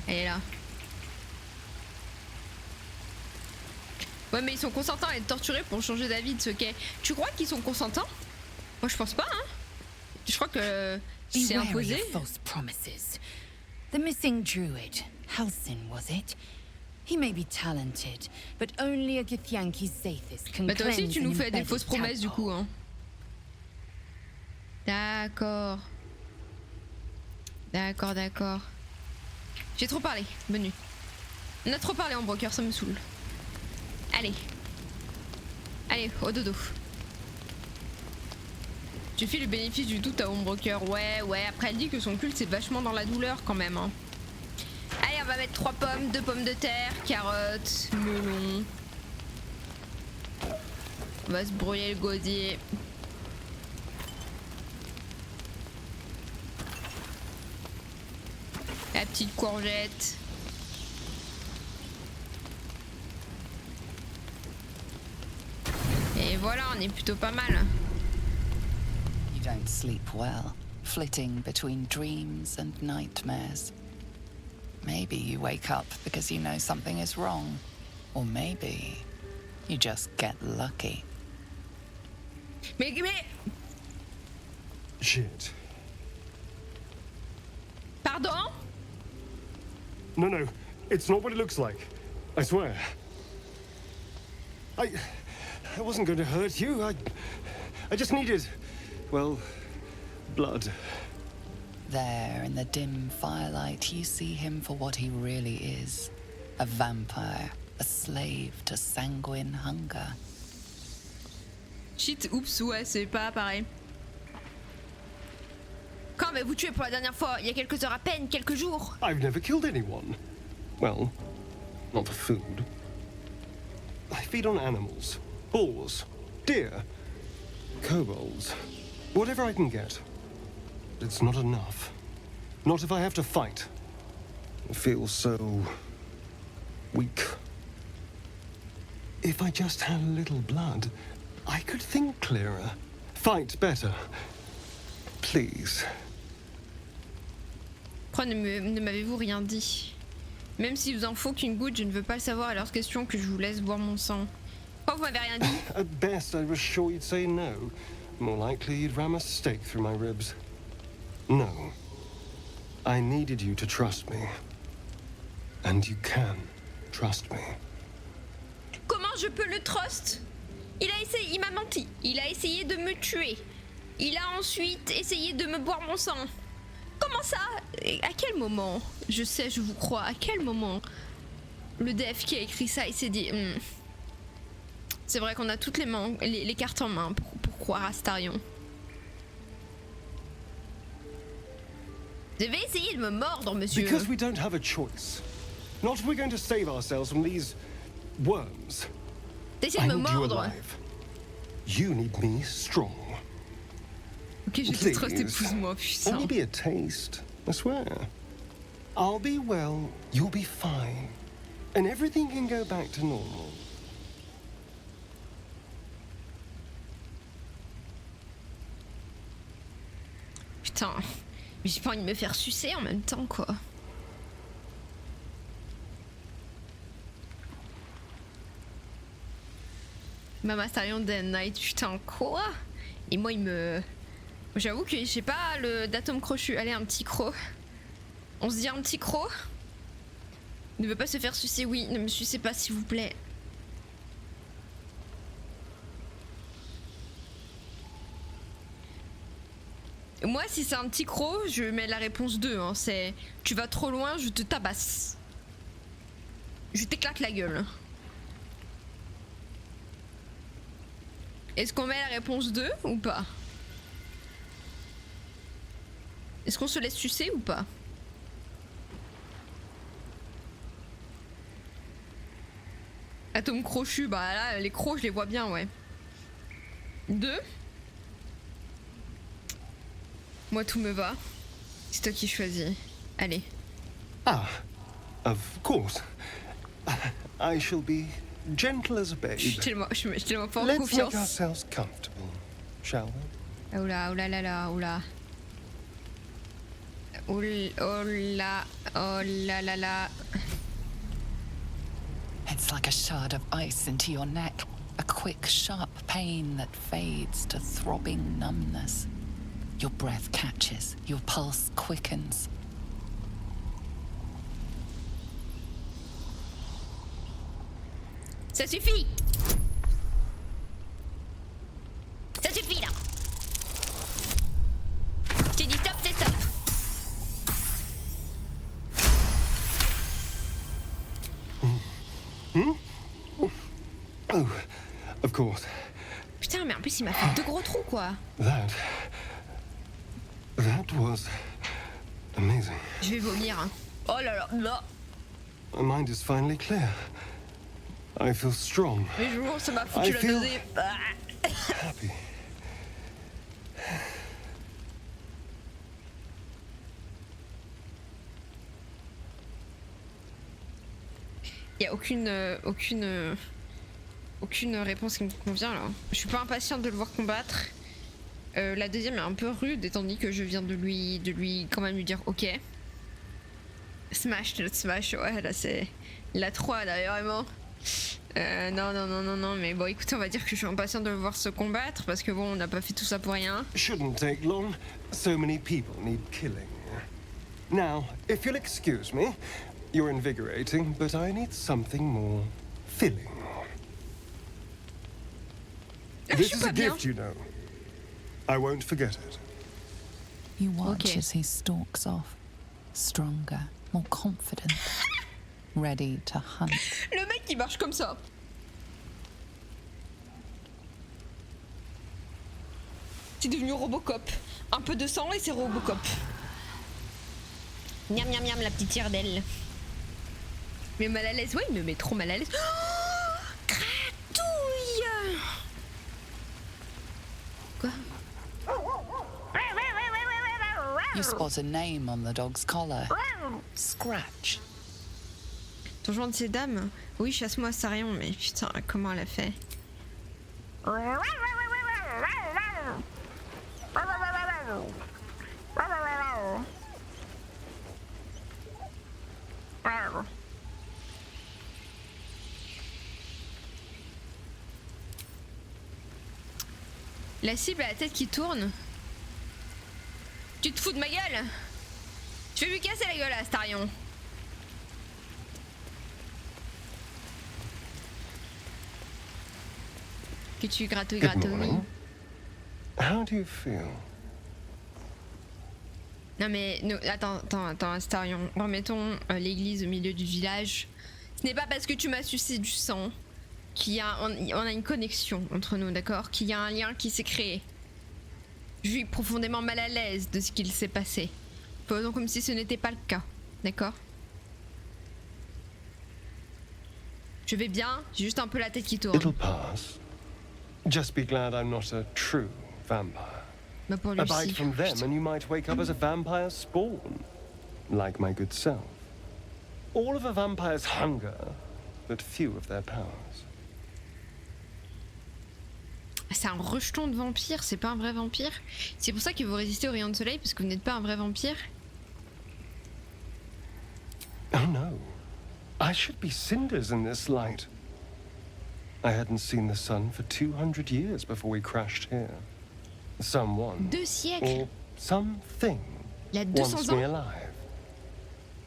Elle est là. Ouais, mais ils sont consentants à être torturés pour changer d'avis de ce qu'est. Tu crois qu'ils sont consentants? Moi, je pense pas, hein. Je crois que c'est Beware imposé. of false promises. The missing druid, Halsin, was it? He may be talented, but only a Githyanki Zathis can Bah toi aussi cleanse tu an nous fais des embedded fausses promesses du tadpole. coup hein. D'accord. D'accord. J'ai trop parlé, bonne nuit. On a trop parlé en broker, ça me saoule. Allez, au dodo. Je fais le bénéfice du doute à Homebroker. Ouais, après elle dit que son culte c'est vachement dans la douleur quand même hein. Allez, on va mettre 3 pommes, 2 pommes de terre, carottes, melon. On va se brouiller le gosier. La petite courgette. Et voilà, on est plutôt pas mal. don't sleep well, flitting between dreams and nightmares. Maybe you wake up because you know something is wrong. Or maybe you just get lucky. Mais Shit. pardon? No, it's not what it looks like. I swear. I wasn't going to hurt you. I just needed, well, blood. There, in the dim firelight, you see him for what he really is. A vampire, a slave to sanguine hunger. Shit, oups, ouais, c'est pas pareil. Quand avez-vous tué pour la dernière fois? Il y a quelques heures à peine, quelques jours. I've never killed anyone. Well, not for food. I feed on animals. Boars. Deer. Kobolds. Whatever I can get. It's not enough. Not if I have to fight. I feel so... weak. If I just had a little blood, I could think clearer. Fight better. Please. Pourquoi ne m'avez-vous rien dit? Même s'il vous en faut qu'une goutte, je ne veux pas le savoir, alors question que je vous laisse boire mon sang. Pourquoi vous m'avez rien dit? At best, I was sure you'd say no. More likely, you'd ram a stake through my ribs. No. I needed you to trust me. And you can trust me. Comment je peux le trust? Il m'a menti. Il a essayé de me tuer. Il a ensuite essayé de me boire mon sang. Comment ça? À quel moment? Je sais, je vous crois. À quel moment le dev qui a écrit ça, il s'est dit c'est vrai qu'on a toutes les cartes en main pour croire à Starion. Vous devez essayer de me mordre, monsieur. Because we don't have a choice. Not if we're going to save ourselves from these worms. T'essayes I de me need you mordre. alive. You need me strong. Ok, je te trust, épouse-moi, putain. Only be a taste, I swear. I'll be well, you'll be fine. And everything can go back to normal. Putain, mais j'ai pas envie de me faire sucer en même temps, quoi. Mama Starion Day and Night, putain, quoi? Et moi, il me... J'avoue que j'ai pas le d'atome crochu. Allez, un petit croc. On se dit un petit croc? Ne veut pas se faire sucer, oui. Ne me sucez pas, s'il vous plaît. Moi, si c'est un petit croc, je mets la réponse 2. Hein. C'est tu vas trop loin, je te tabasse. Je t'éclate la gueule. Est-ce qu'on met la réponse 2 ou pas? Est-ce qu'on se laisse sucer ou pas? Atome crochu, bah là, les crocs, je les vois bien, ouais. 2. Moi, tout me va. C'est toi qui choisis. Allez. Ah, of course. I shall be gentle as a babe. Je suis tellement pas en Let's confiance. make ourselves comfortable, shall we? Oh là, oh là là là, oh là. Oh là, oh là là là. It's like a shard of ice into your neck, a quick, sharp pain that fades to throbbing numbness. Your breath catches, your pulse quickens. Ça suffit! Ça suffit là! Je t'ai dit stop, c'est stop! Oh, of course. Putain, mais en plus il m'a fait 2 gros trous quoi! That was amazing. Je vais vomir. Hein. Oh là là, là! My mind is finally clear. I feel strong, Mais je vous jure, ça m'a foutu I la feel- nausée. happy. Il y a aucune réponse qui me convient là. Je suis pas impatiente de le voir combattre. La deuxième est un peu rude, étant donné que je viens de lui quand même lui dire ok. Smash, notre smash, ouais, là c'est la 3 là, vraiment. Non, mais bon, écoutez, on va dire que je suis impatient de le voir se combattre parce que bon, on n'a pas fait tout ça pour rien. Shouldn't take long. So many people need killing. Now, if you'll excuse me, you're invigorating, but I need something more filling. This is a gift, you know. I won't forget it. You watch Okay. as he stalks off, stronger, more confident, ready to hunt. Le mec il marche comme ça. C'est devenu Robocop. Un peu de sang et c'est Robocop. Miam miam miam la petite tire d'aile. Mais mal à l'aise, ouais, il me met trop mal à l'aise. Oh, Gratouille. Quoi? You spot a name on the dog's collar. Scratch. Ton joueur de ces dames? Oui, chasse-moi Sarion, mais putain, comment elle a fait? La cible a la tête qui tourne. Tu te fous de ma gueule? Tu veux lui casser la gueule à Starion? Que tu gratouilles, Good gratouilles. morning. How do you feel? Non mais, attends, Astarion. Remettons l'église au milieu du village. Ce n'est pas parce que tu m'as sucé du sang on a une connexion entre nous, d'accord? Qu'il y a un lien qui s'est créé. Je suis profondément mal à l'aise de ce qu'il s'est passé. Faisons comme si ce n'était pas le cas, d'accord? Je vais bien, j'ai juste un peu la tête qui tourne. It'll pass. Just be glad I'm not a true vampire. Bah pour A Lucie. bite from them and you might wake up as a vampire spawn. Like my good self. All of a vampire's hunger, but few of their powers. C'est un rejeton de vampire, c'est pas un vrai vampire. C'est pour ça que vous résistez aux rayons de soleil, parce que vous n'êtes pas un vrai vampire. Oh no. I should be cinders in this light. I hadn't seen the sun for 200 years before we crashed here. Someone 2 siècles. or something Il y a wants 200 me ans. alive.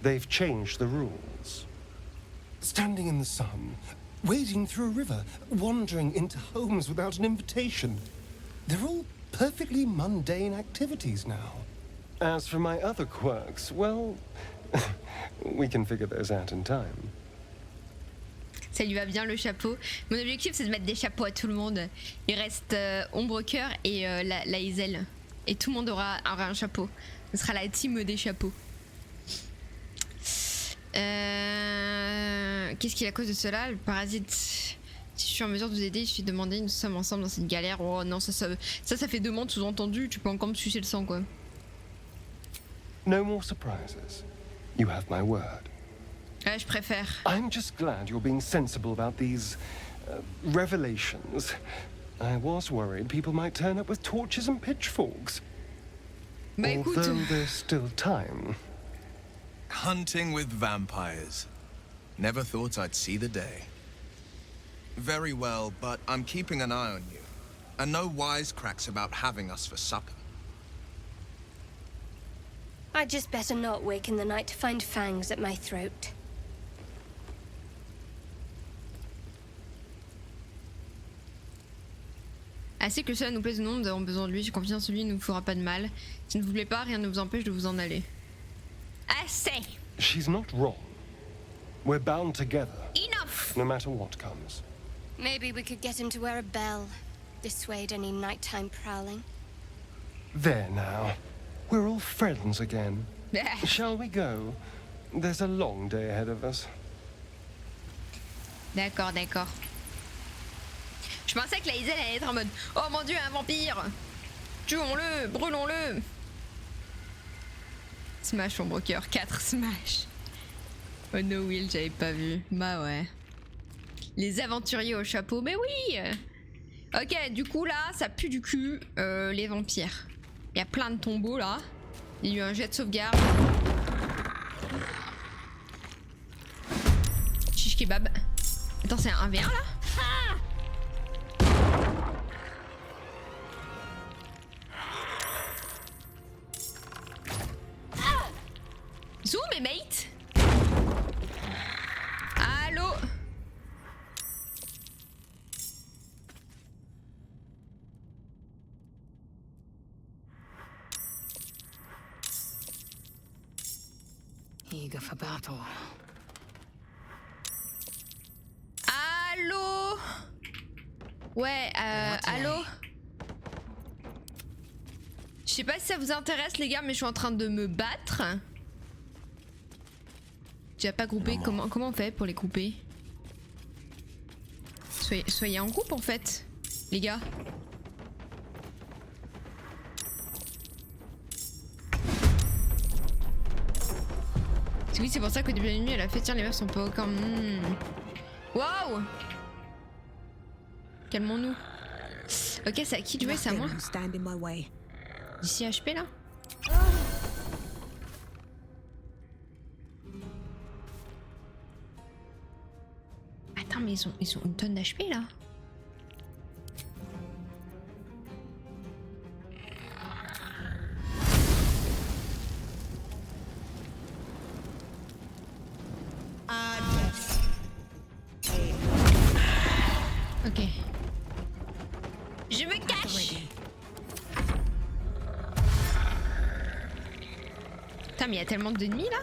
They've changed the rules. Standing in the sun, wading through a river, wandering into homes without an invitation. They're all perfectly mundane activities now. As for my other quirks, well, we can figure those out in time. Ça lui va bien le chapeau. Mon objectif c'est de mettre des chapeaux à tout le monde. Il reste Ombre Cœur et la Hazel. Et tout le monde aura un chapeau. Ce sera la team des chapeaux. Qu'est-ce qui est la cause de cela? Le parasite. Si je suis en mesure de vous aider, il suffit de demander, nous sommes ensemble dans cette galère. Oh non, ça fait demande sous-entendu. Tu peux encore me sucer le sang quoi. No more surprises. You have my word. Ouais, je préfère. I'm just glad you're being sensible about these revelations. I was worried people might turn up with torches and pitchforks. Bah écoute. Although there's still time. Hunting with vampires. Never thought I'd see the day. Very well, but I'm keeping an eye on you. And no wisecracks about having us for supper. I'd just better not wake in the night to find fangs at my throat. Assez que cela nous plaise ou non, nous avons besoin de lui, j'ai confiance en lui, il ne nous fera pas de mal. S'il ne vous plaît pas, rien ne vous empêche de vous en aller. Assez! She's not wrong. We're bound together, Enough! no matter what comes. Maybe we could get him to wear a bell. Dissuade any nighttime prowling. There now. We're all friends again. Shall we go? There's a long day ahead of us. D'accord, d'accord. Je pensais que la Hazel allait être en mode oh mon dieu, un vampire! Tuons-le, brûlons-le! Smash Ombre Cœur, 4 smash! Oh no Will, j'avais pas vu. Bah ouais. Les aventuriers au chapeau, mais oui! Ok, du coup là, ça pue du cul, les vampires. Il y a plein de tombeaux là. Il y a eu un jet de sauvegarde. Chiche kebab. Attends, c'est un 1v1 là? Zoom mes mates. Allô? Eager for battle. Allô? Ouais, allô? Je sais pas si ça vous intéresse les gars, mais je suis en train de me battre. Tu as pas groupé, comment on fait pour les grouper? Soyez en groupe en fait, les gars. Oui, c'est pour ça qu'au début de la nuit, elle a fait tiens, les meufs sont pas aucun. Waouh! Calmons-nous. Ok, c'est à qui de jouer? C'est à moi? D'ici HP là? Attends, mais ils ont une tonne d'HP là. Ok. Je me cache. Putain, mais il y a tellement d'ennemis là.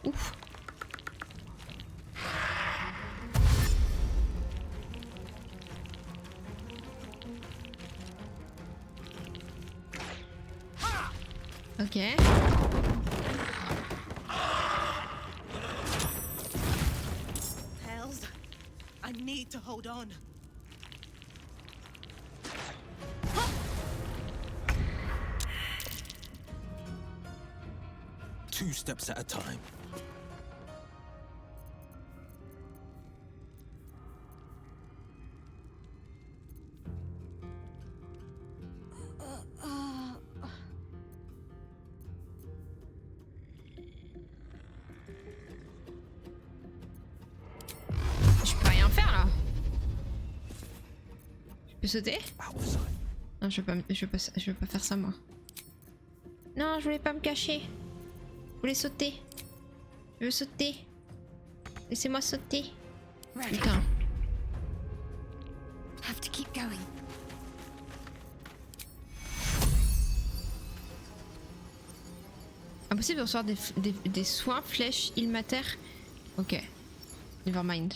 Ouf. Ok. Hells, I need to hold on. Two steps at a time. Je peux rien faire là. Je peux sauter? Non, je veux pas faire ça moi. Non, je voulais pas me cacher. Je voulais sauter. Je veux sauter. Laissez-moi sauter. Putain. Have to keep going. Impossible de recevoir des soins, flèches, ilmater. Ok. Nevermind.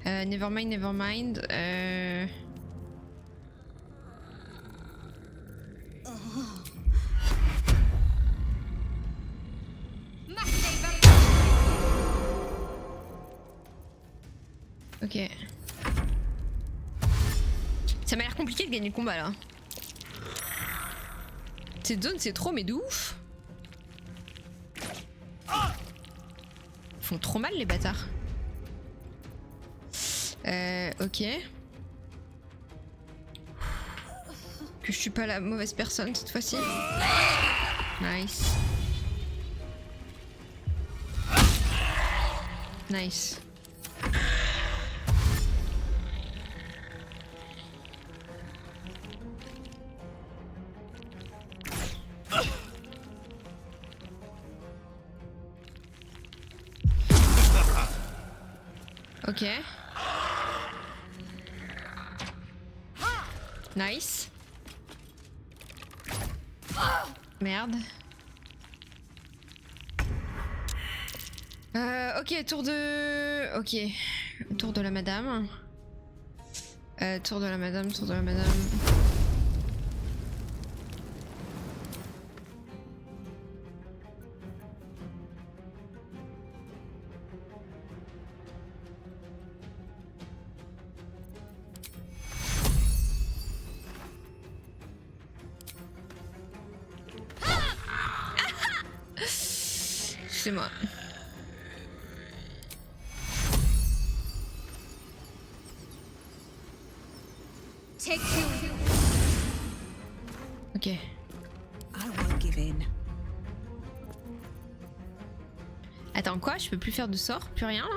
Nevermind. Ok. Ça m'a l'air compliqué de gagner le combat là. Cette zone c'est trop mais de ouf. Ils font trop mal les bâtards. Ok. Que je suis pas la mauvaise personne cette fois-ci. Nice. Nice. Ok. Nice. Merde. Ok, tour de... Ok. Tour de la madame. Tour de la madame. Excusez-moi. Ok. I won't give in. Attends, quoi? Je peux plus faire de sort? Plus rien là?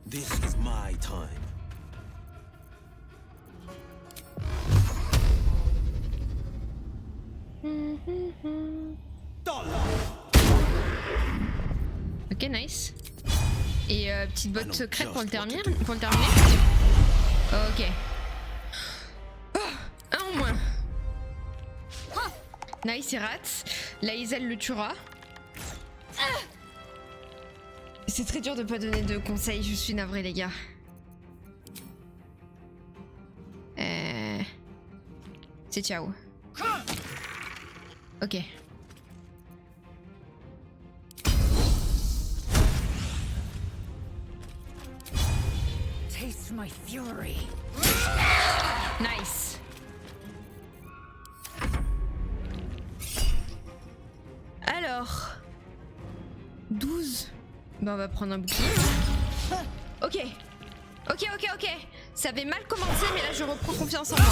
This is my time. Ok, nice. Et petite botte secrète pour le terminer. Ok. Oh, un en moins. Nice, il rate. La Iselle le tuera. C'est très dur de pas donner de conseils, je suis navrée les gars. C'est ciao. Ok. Taste my fury. Nice. Alors 12. Bah on va prendre un bouclier. Ok. Ok. Ça avait mal commencé mais là je reprends confiance en moi.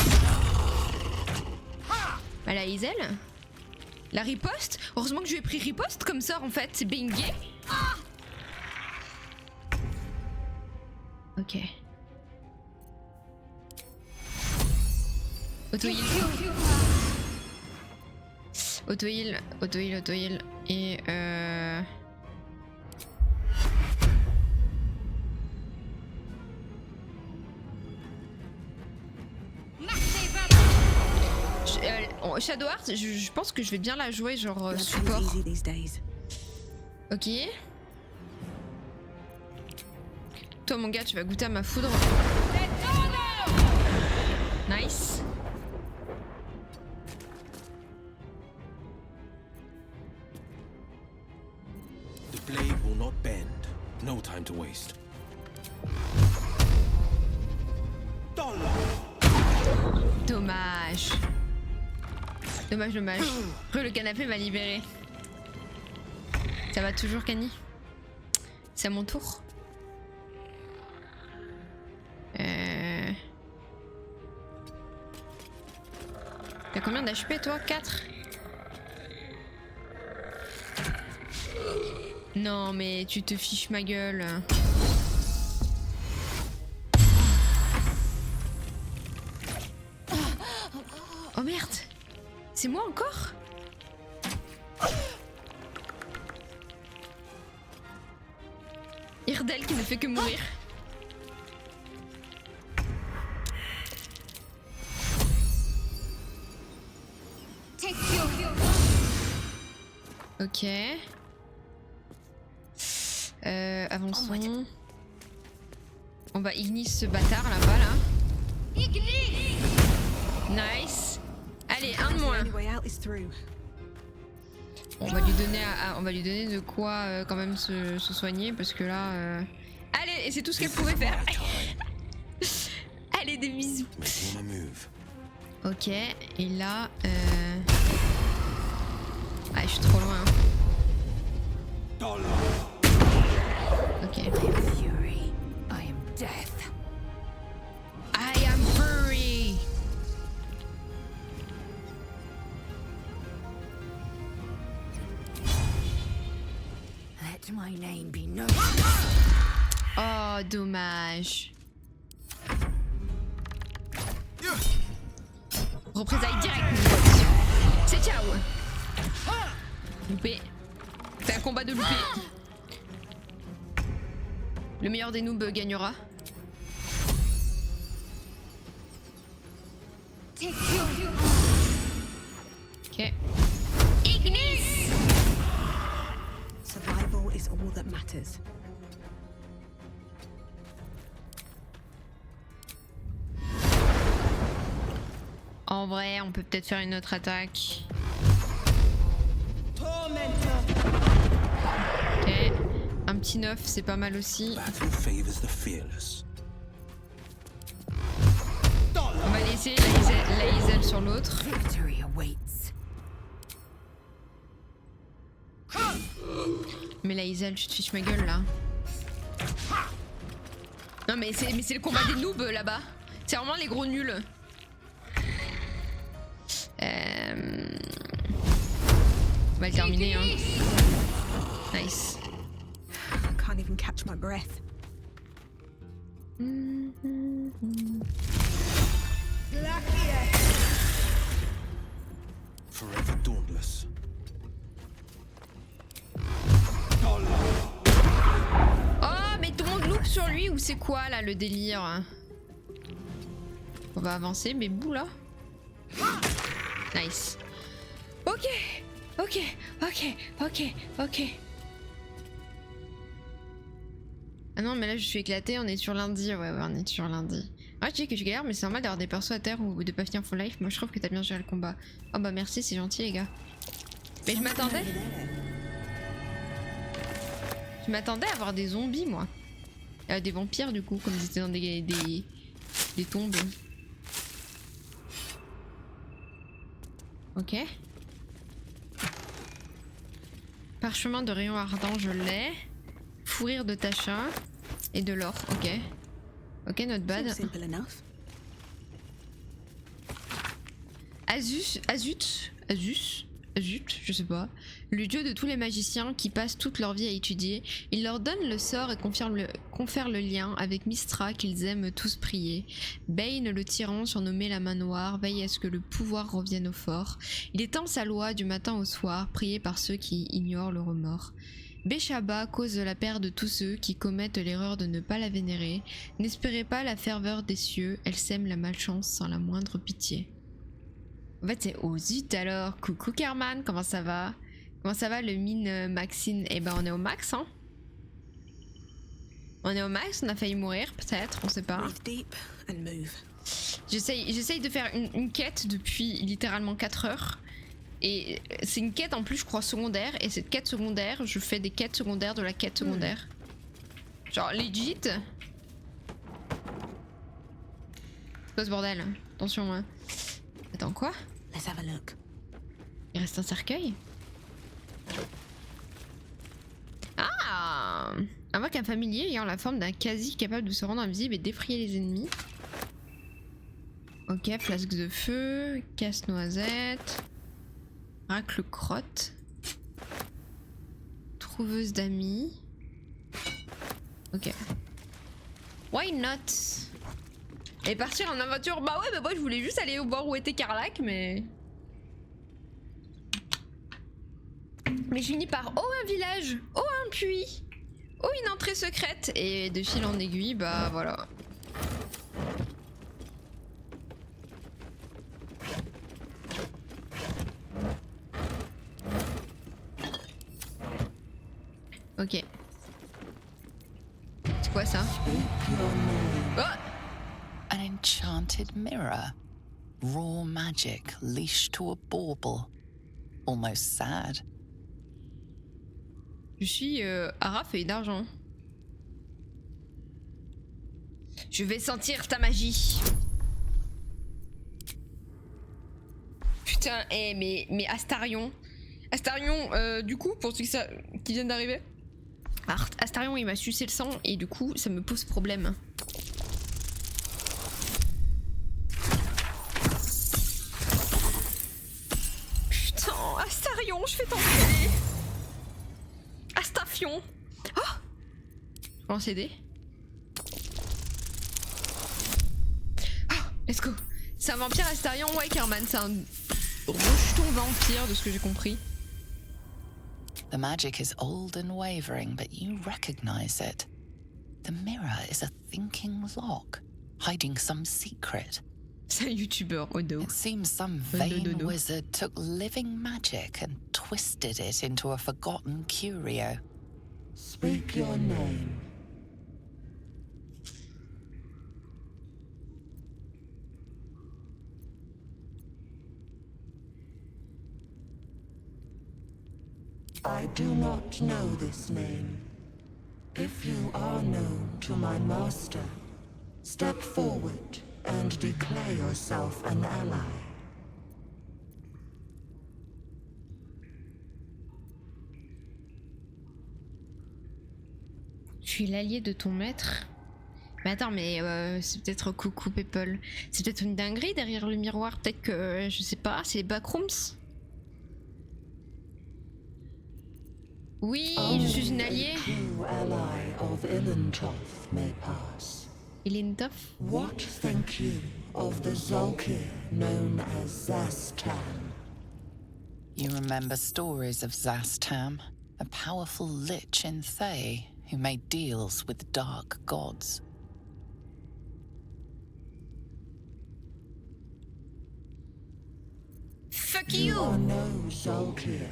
Bah la Iselle. La riposte. Heureusement que je lui ai pris riposte comme ça en fait. C'est bingé. Ok. Auto-heal. Et Shadow Heart, je pense que je vais bien la jouer genre support. Ok. Toi mon gars, tu vas goûter à ma foudre. Nice. The blade will not bend. No time to waste. Dommage. Le canapé m'a libéré. Ça va toujours, Kani? C'est à mon tour. T'as combien d'HP toi? 4? Non mais tu te fiches ma gueule. Oh merde! C'est moi encore? Irdel qui ne fait que mourir. Ok. Avançons. On va ignis ce bâtard là-bas là. Nice. Allez, un de moins. On va lui donner de quoi quand même se soigner parce que là. Allez, et c'est tout ce qu'elle pouvait faire. Allez, des bisous. Ok, et là. Ah, je suis trop loin. Ok. Fury. I am death. I am fury. Let my name be known. Oh, dommage. Représailles direct. C'est ciao. Loupé. C'est un combat de loupé. Le meilleur des noobs gagnera. Ok. Ignis! Survival is all that matters. En vrai, on peut peut-être faire une autre attaque. Ok. Un petit 9, c'est pas mal aussi. On va laisser la sur l'autre. Victory awaits. Mais là, Isal, tu te fiches ma gueule là. Non mais c'est le combat des noobs là-bas. C'est vraiment les gros nuls. On va le terminer hein. Nice. I can't even catch my breath. Forever dauntless. Oh mais tout le monde loupe sur lui ou c'est quoi là le délire? On va avancer mais bouh là. Nice. Ok. Ah non mais là je suis éclatée, on est sur lundi, ouais on est sur lundi. Ouais je dis que je galère mais c'est normal d'avoir des persos à terre ou de pas finir full life, moi je trouve que t'as bien géré le combat. Oh bah merci, c'est gentil les gars. Mais je m'attendais à avoir des zombies moi. Des vampires du coup, comme ils étaient dans des tombes. Ok. Parchemin de rayon ardent, je l'ai. Fourrure de Tasha. Et de l'or, ok. Ok, not bad. Simple enough. Azut, je sais pas. Le dieu de tous les magiciens qui passent toute leur vie à étudier. Il leur donne le sort et confère le lien avec Mystra qu'ils aiment tous prier. Bane, le tyran, surnommé la main noire, veille à ce que le pouvoir revienne au fort. Il étend sa loi du matin au soir, prié par ceux qui ignorent le remords. Beshaba cause la perte de tous ceux qui commettent l'erreur de ne pas la vénérer. N'espérez pas la ferveur des cieux, elle sème la malchance sans la moindre pitié. En fait c'est oh zut alors, coucou Kerman, comment ça va? Comment ça va le mine Maxine? Eh ben on est au max hein. On est au max, on a failli mourir peut-être, on sait pas. J'essaye de faire une quête depuis littéralement 4 heures. Et c'est une quête en plus je crois secondaire. Et cette quête secondaire, je fais des quêtes secondaires de la quête secondaire. Genre legit. C'est quoi ce bordel? Attention hein. Attends quoi? Let's have a look. Il reste un cercueil? Ah! Invoque un familier ayant la forme d'un quasi capable de se rendre invisible et d'effrayer les ennemis. Ok, flasque de feu, casse-noisette, racle-crotte, trouveuse d'amis. Ok. Why not? Et partir en aventure? Bah ouais, bah moi je voulais juste aller voir où était Karlach, mais... Mais je finis par oh un village, oh un puits, oh une entrée secrète. Et de fil en aiguille, bah voilà. Ok. C'est quoi ça? Oh! An enchanted mirror. Raw magic leashed to a bauble. Almost sad. Je suis Araf et d'argent. Je vais sentir ta magie. Putain, mais Astarion. Astarion, du coup, pour ceux qui viennent d'arriver. Astarion, il m'a sucé le sang et du coup, ça me pose problème. Putain, Astarion, je fais t'enculer. Astafion. Oh, je peux en céder. Oh, let's go. C'est un vampire Astarion, ouais, Kerman. C'est un rejeton vampire, de ce que j'ai compris. The magic is old and wavering, but you recognize it. The mirror is a thinking lock, hiding some secret. C'est un YouTuber, Odo. It seems some vain wizard took living magic and twisted it into a forgotten curio. Speak your name. I do not know this name. If you are known to my master, step forward and declare yourself an ally. suis l'allié de ton maître. Mais attends, mais c'est peut-être coucou People. C'est peut-être une dinguerie derrière le miroir. Peut-être que, je sais pas, c'est les backrooms. Oui, je suis une alliée. Ilintoff. What think you of the Zolkir known as Zastam? You remember stories of Zastam, a powerful lich in Thay who made deals with dark gods. Fuck You you! are no Zolkir,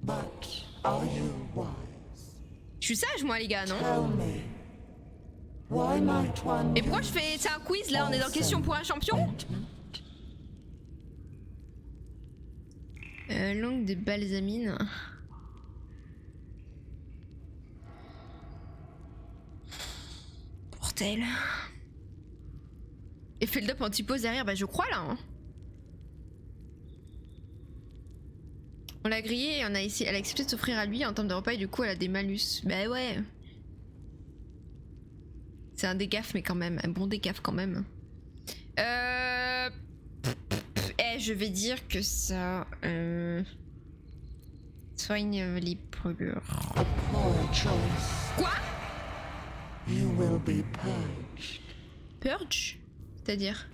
but are you wise? Je suis sage moi les gars, non? Tell me, why might one Et pourquoi je fais... C'est un quiz là, on est dans question pour un champion? Langue de balsamine. Bordel. Et fait le up anti-pause derrière, bah je crois là. Hein. On l'a grillé et on a essayé, elle a accepté de s'offrir à lui en termes de repas et du coup elle a des malus. Bah ouais. C'est un décaf mais quand même, un bon décaf quand même. Je vais dire que ça soigne les brûlures. Quoi? You will be purged. Purge? C'est-à-dire?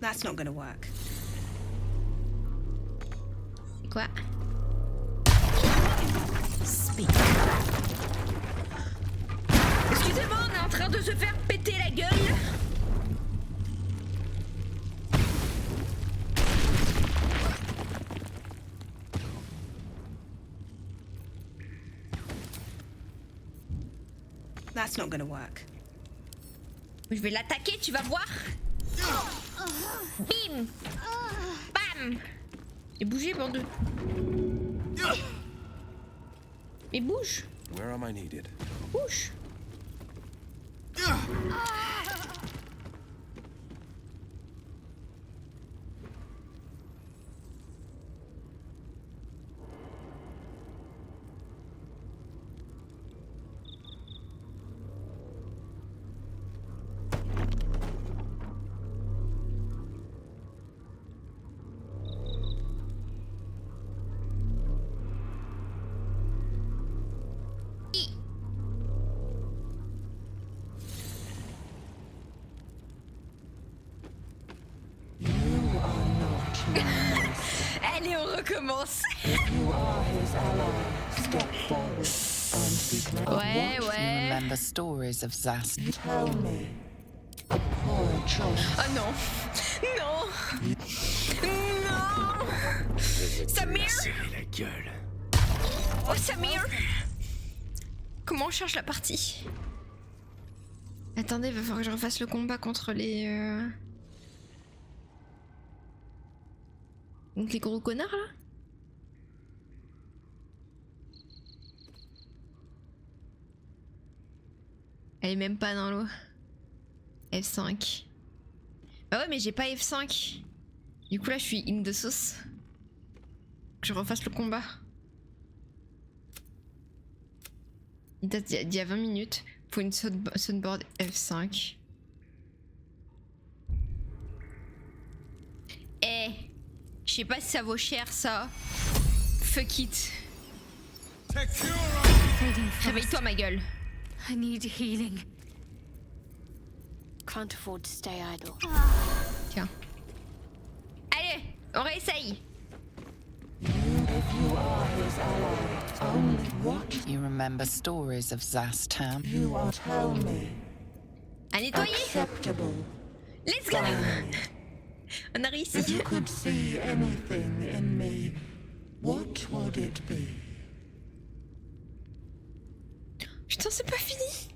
That's not gonna work. C'est quoi? Speak. Excusez-moi, on est en train de se faire péter la gueule. That's not gonna work. Je vais l'attaquer, tu vas voir. Bim. Bam. Et bougez, bande de... Mais bouge. Where am I needed? Bouge. Allez, on recommence. Ouais, You ouais. remember stories of Zastam. Tell me, a poor choice. Oh non. Non. Non. Samir. La gueule. Oh Samir. Comment on change la partie? Attendez, il va falloir que je refasse le combat contre les... Donc les gros connards là? Elle est même pas dans l'eau. F5. Bah ouais mais j'ai pas F5. Du coup là je suis in de sauce. Que je refasse le combat. Il date d'il y a 20 minutes. Faut une sunboard F5. Eh, je sais pas si ça vaut cher ça. Fuck it. Réveille-toi ma gueule. I need healing. Can't afford to stay idle. Tiens. Allez, on réessaye. You remember stories of Zastam. You are tell me. À nettoyer. Acceptable. Let's go. On a réussi. If you could see anything in me, what would it be? Putain, c'est pas fini.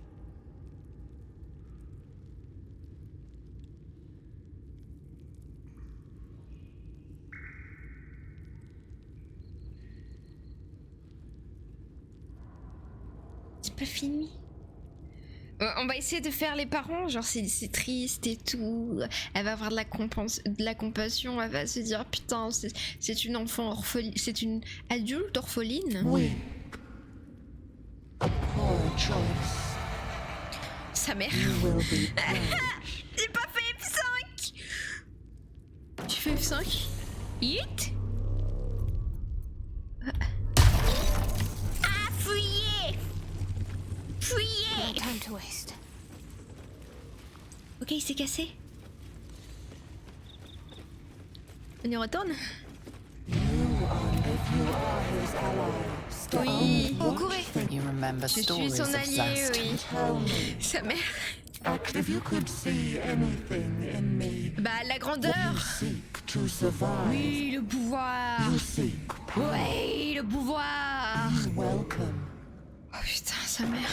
C'est pas fini. On va essayer de faire les parents, genre c'est triste et tout. Elle va avoir de la compassion, elle va se dire putain, c'est une enfant orpheline, c'est une adulte orpheline. Oui. A poor choice. Sa mère. You will be J'ai pas fait F5. Tu fais F5? Hit. Ah, fuyez! Fuyez! No time to waste. Ok, il s'est cassé. On y retourne? Oui. Oh, courez! You remember Je suis stories son of allié, Zast. oui. Sa mère. If you could see anything in me, Bah, la grandeur. seek to survive. Oui, le pouvoir. You seek Oui, le pouvoir. welcome. Oh putain, sa mère.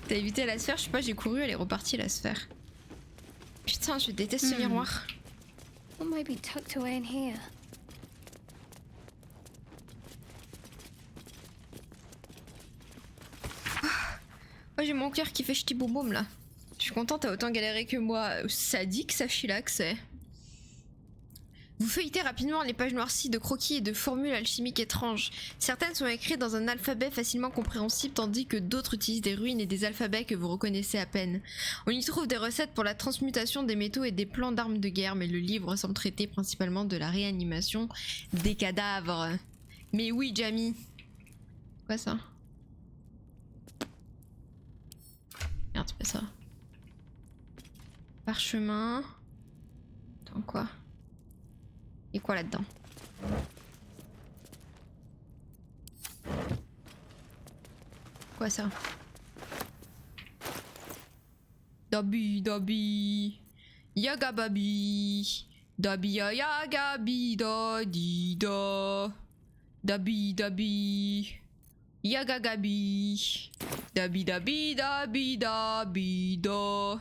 T'as évité la sphère, je sais pas, j'ai couru, elle est repartie la sphère. Putain, je déteste ce miroir. What might be tucked away in here? Oh, j'ai mon cœur qui fait ch'ti boum boum là. Je suis contente, t'as autant galéré que moi. Sadique, ça chillax, c'est. Vous feuilletez rapidement les pages noircies de croquis et de formules alchimiques étranges. Certaines sont écrites dans un alphabet facilement compréhensible tandis que d'autres utilisent des ruines et des alphabets que vous reconnaissez à peine. On y trouve des recettes pour la transmutation des métaux et des plans d'armes de guerre, mais le livre semble traiter principalement de la réanimation des cadavres. Mais oui, Jamie. Quoi ça? Merde, c'est pas ça. Parchemin. Attends, quoi? Et quoi là-dedans? Quoi ça? Dabi dabi yaga babi dabi ya yaga bi da di da dabi dabi yaga gabi dabi dabi dabi dabi da.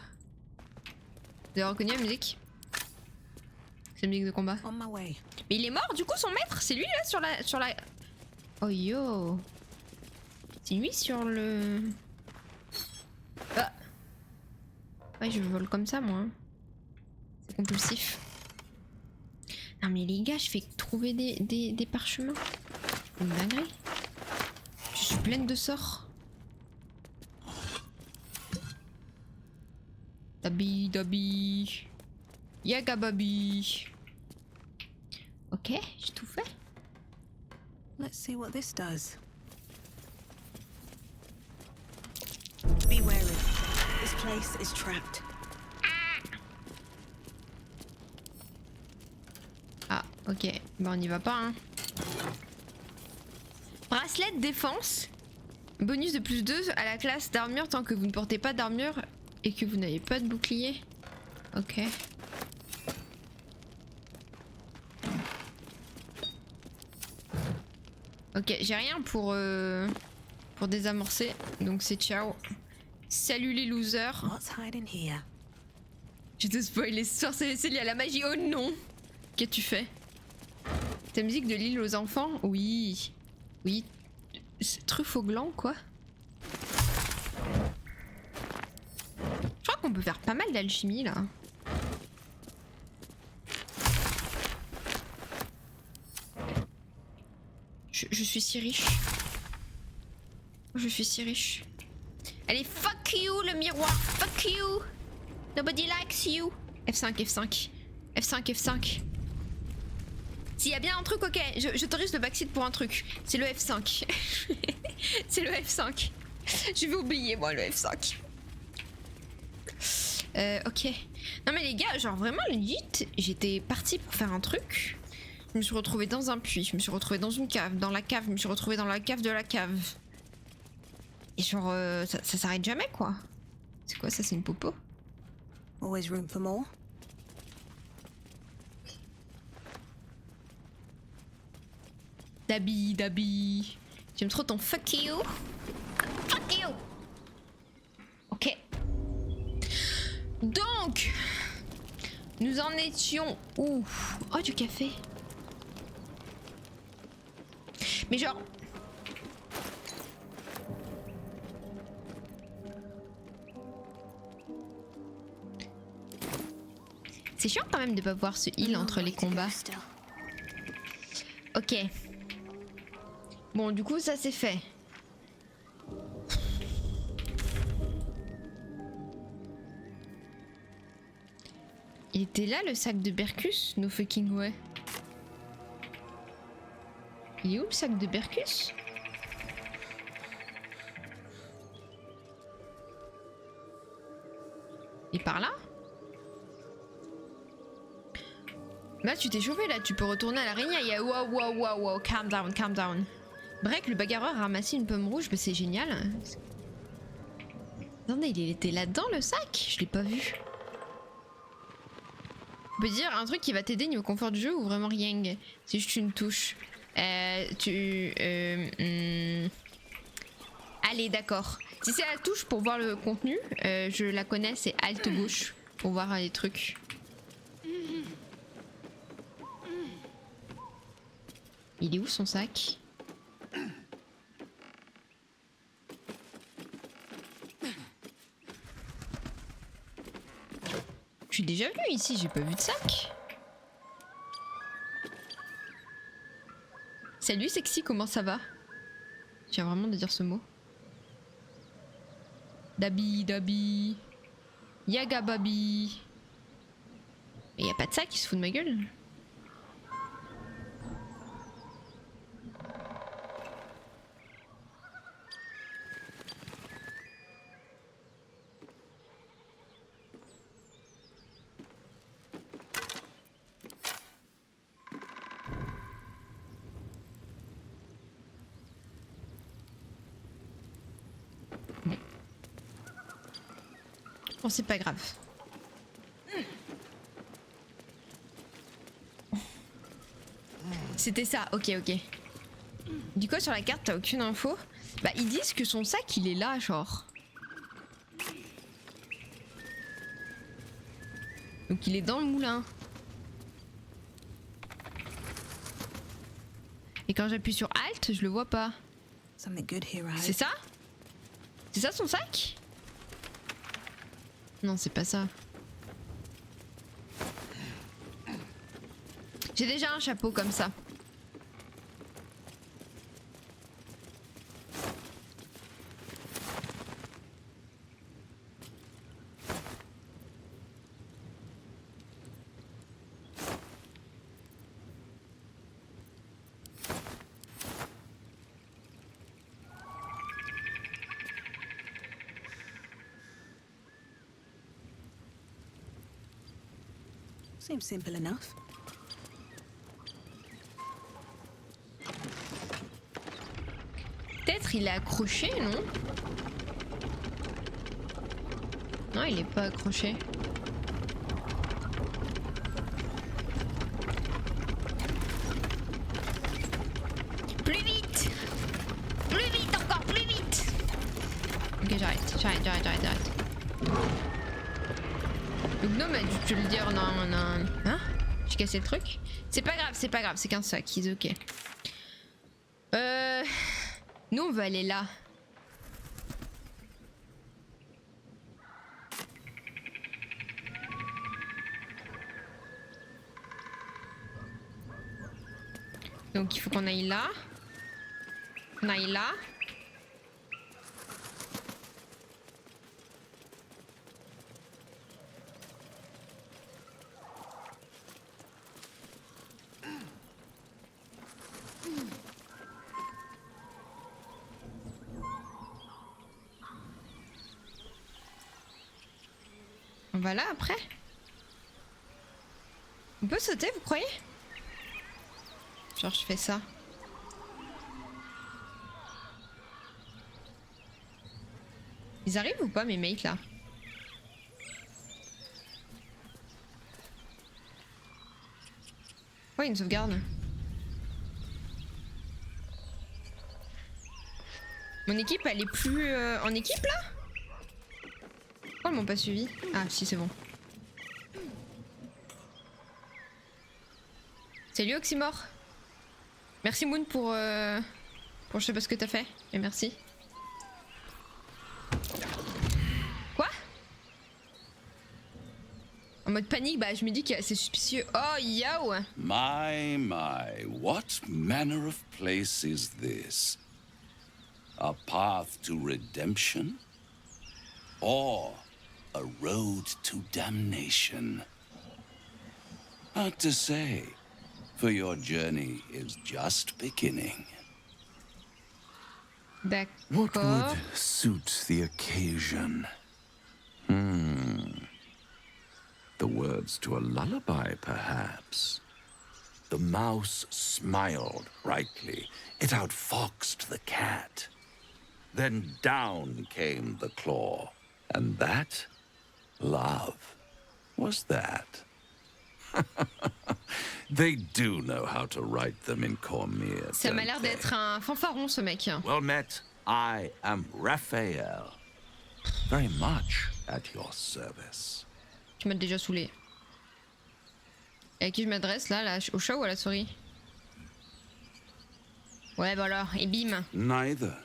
Vous avez reconnu la musique? C'est la musique de combat. On my way. Mais il est mort du coup son maître? C'est lui là sur la... Oh yo. C'est lui sur le... Ah. Ouais, je vole comme ça moi. C'est compulsif. Non mais les gars, je fais trouver des parchemins. C'est une dinguerie. Je suis pleine de sorts. Dabi dabi yaga babi. Ok, j'ai tout fait. Let's see what this does. Be wary. This place is trapped. Ah, ok. Bah on y va pas, hein. Bracelet de défense. Bonus de plus 2 à la classe d'armure tant que vous ne portez pas d'armure et que vous n'avez pas de bouclier. Ok. Ok, j'ai rien pour désamorcer, donc c'est ciao. Salut les losers. What's hiding here? J'ai te spoil les histoires, c'est lié à la magie. Oh non. Qu'as-tu fait? Ta musique de l'île aux enfants? Oui. Oui. Truffe au gland, quoi. Je crois qu'on peut faire pas mal d'alchimie, là. Je suis si riche. Je suis si riche. Allez, fuck you, le miroir. Fuck you. Nobody likes you. F5, F5. F5, F5. S'il y a bien un truc, ok. J'autorise le backseat pour un truc. C'est le F5. C'est le F5. Je vais oublier, moi, le F5. Ok. Non mais les gars, genre vraiment legit, j'étais partie pour faire un truc. Je me suis retrouvée dans un puits, je me suis retrouvée dans une cave, dans la cave, je me suis retrouvée dans la cave de la cave. Et genre, ça s'arrête jamais quoi. C'est quoi ça, c'est une popo? Always room for more. Dabi, Dabi. J'aime trop ton fuck you. Fuck you. Ok. Donc, nous en étions où? Oh, du café. Mais genre... C'est chiant quand même de pas pouvoir se heal entre les combats. Ok. Bon, du coup, ça c'est fait. Il était là le sac de Bercus? No fucking way. Il est où le sac de Bercus? Et par là? Là tu t'es chauffé, là tu peux retourner à l'araignée. Il y a wow, calm down. Break, le bagarreur a ramassé une pomme rouge, bah c'est génial. Attendez, il était là-dedans le sac? Je l'ai pas vu. On peut dire un truc qui va t'aider niveau confort du jeu ou vraiment rien? C'est juste une touche. Allez, d'accord. Si c'est la touche pour voir le contenu, je la connais, c'est Alt gauche pour voir les trucs. Il est où son sac? Je suis déjà venu ici, j'ai pas vu de sac. Salut sexy, comment ça va? Je viens vraiment de dire ce mot. Dabi. Yaga babi. Mais y a pas de sac, il se fout de ma gueule. Bon, c'est pas grave. C'était ça, ok. Du coup, sur la carte, t'as aucune info. Bah, ils disent que son sac, il est là, genre. Donc, il est dans le moulin. Et quand j'appuie sur Alt, je le vois pas. C'est ça? C'est ça son sac? Non, c'est pas ça. J'ai déjà un chapeau comme ça. Seems simple enough. Peut-être il est accroché, non? Non, il est pas accroché. Plus vite! Plus vite, encore plus vite! Ok, j'arrête. Le gnome a dû te le dire, non. Hein? J'ai cassé le truc? C'est pas grave, c'est qu'un sac, ils ok. Nous on va aller là. Donc il faut qu'on aille là. On aille là. On va là après? On peut sauter, vous croyez? Genre je fais ça. Ils arrivent ou pas mes mates là? Ouais, une sauvegarde. Mon équipe elle est plus en équipe là? Pourquoi ils m'ont pas suivi? Ah si, c'est bon. Salut Oxymore. Merci Moon pour je sais pas ce que t'as fait. Et merci. Quoi? En mode panique, bah je me dis que c'est suspicieux. Oh, yo! My, what manner of place is this? A path to redemption? Or a road to damnation? Hard to say, for your journey is just beginning. D'accord. What would suit the occasion? The words to a lullaby, perhaps. The mouse smiled brightly. It outfoxed the cat. Then down came the claw. And that, love, was that. They do know how to write them in Cormier. Ça m'a l'air d'être un fanfaron, ce mec. Well met. I am Raphael. Very much at your service. Tu m'as déjà saoulé. Et à qui je m'adresse là, au chat ou à la souris? Ouais, bah alors, et bim. Neither.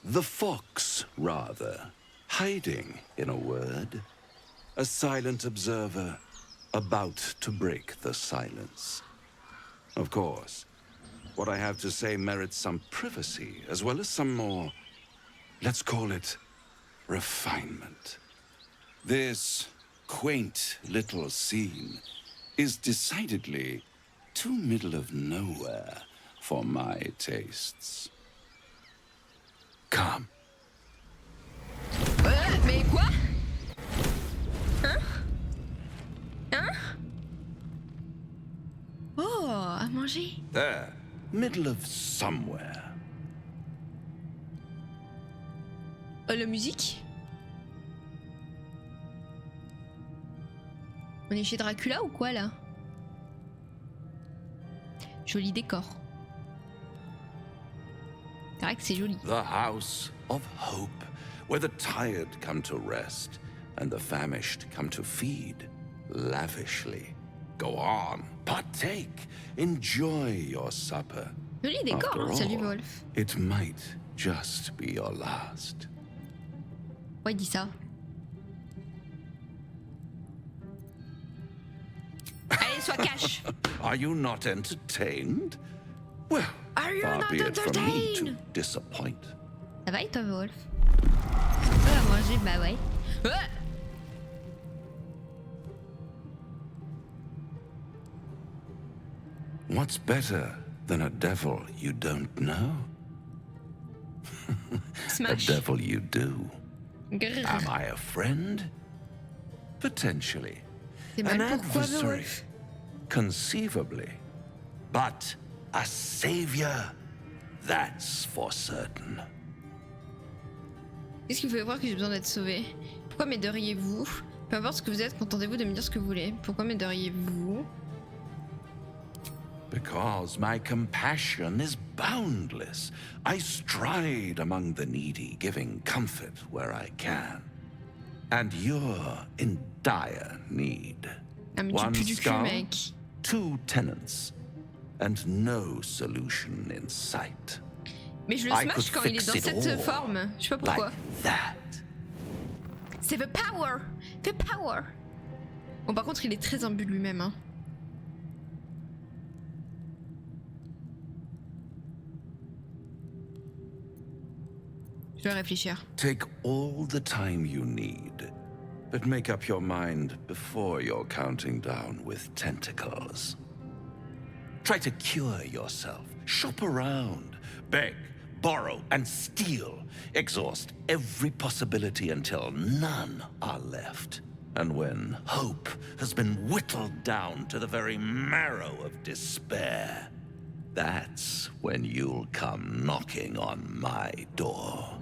The fox, rather. Hiding, in a word. A silent observer, about to break the silence. Of course, what I have to say merits some privacy, as well as some more, let's call it, refinement. This quaint little scene is decidedly too middle of nowhere for my tastes. Come. Mais quoi? Hein? Hein? Oh, à manger. There, middle of somewhere. La musique? On est chez Dracula ou quoi là? Joli décor. C'est vrai que c'est joli. The house of hope, where the tired come to rest and the famished come to feed lavishly. Go on, partake, enjoy your supper. Joli décor, After hein, salut all, Wolf. it might just be your last. Ouais, dis ça. Allez, sois cash. Are you not entertained? Well, Are you far not be it from me to entertained? disappoint. Ça va et toi, Wolf? À manger, bah ouais. Ah! What's better than a devil you don't know? Smash. A devil you do. Grrr. Am I a friend? Potentially. C'est mal An pourquoi, adversary? Wolf? Conceivably. But a savior? That's for certain. Qu'est-ce qui vous fait croire que j'ai besoin d'être sauvé? Pourquoi m'aideriez-vous? Peu importe ce que vous êtes, contentez-vous de me dire ce que vous voulez. Pourquoi m'aideriez-vous? Because my compassion is boundless. I stride among the needy, giving comfort where I can. And you're in dire need. Ah mais tu One pues du cul, skull, mec. 2 tenants, and no solution in sight. Mais je le I smash could quand il est fix dans it cette all forme. Je sais pas pourquoi. Like that. C'est the power! The power! Bon, par contre, il est très imbu de lui-même. Hein. Je vais réfléchir. Take all the time you need, but make up your mind before you're counting down with tentacles. Try to cure yourself. Shop around. Beg, borrow, and steal. Exhaust every possibility until none are left. And when hope has been whittled down to the very marrow of despair, that's when you'll come knocking on my door.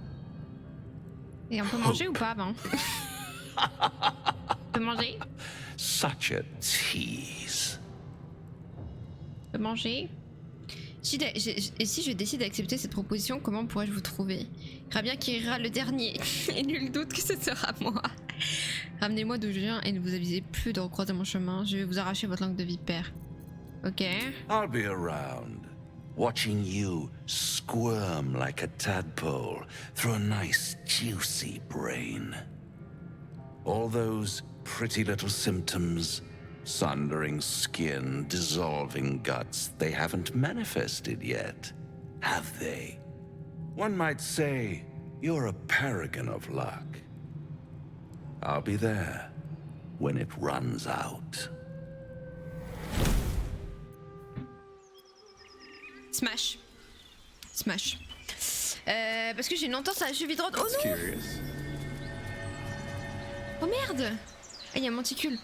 Et on peut manger ou pas avant? On peut manger? Such a tease. On peut manger? Et si je décide d'accepter cette proposition, comment pourrais-je vous trouver? Rabien qui ira le dernier, et nul doute que ce sera moi. Ramenez-moi d'où je viens et ne vous avisez plus de recroiser mon chemin. Je vais vous arracher votre langue de vipère. Ok. I'll be around, watching you squirm like a tadpole through a nice juicy brain. All those pretty little symptoms, sundering skin, dissolving guts, they haven't manifested yet, have they? One might say you're a paragon of luck. I'll be there when it runs out. Smash. Smash. Parce que j'ai une entorse à la cheville droite. Oh non! Oh merde! Ah, il y a un monticule.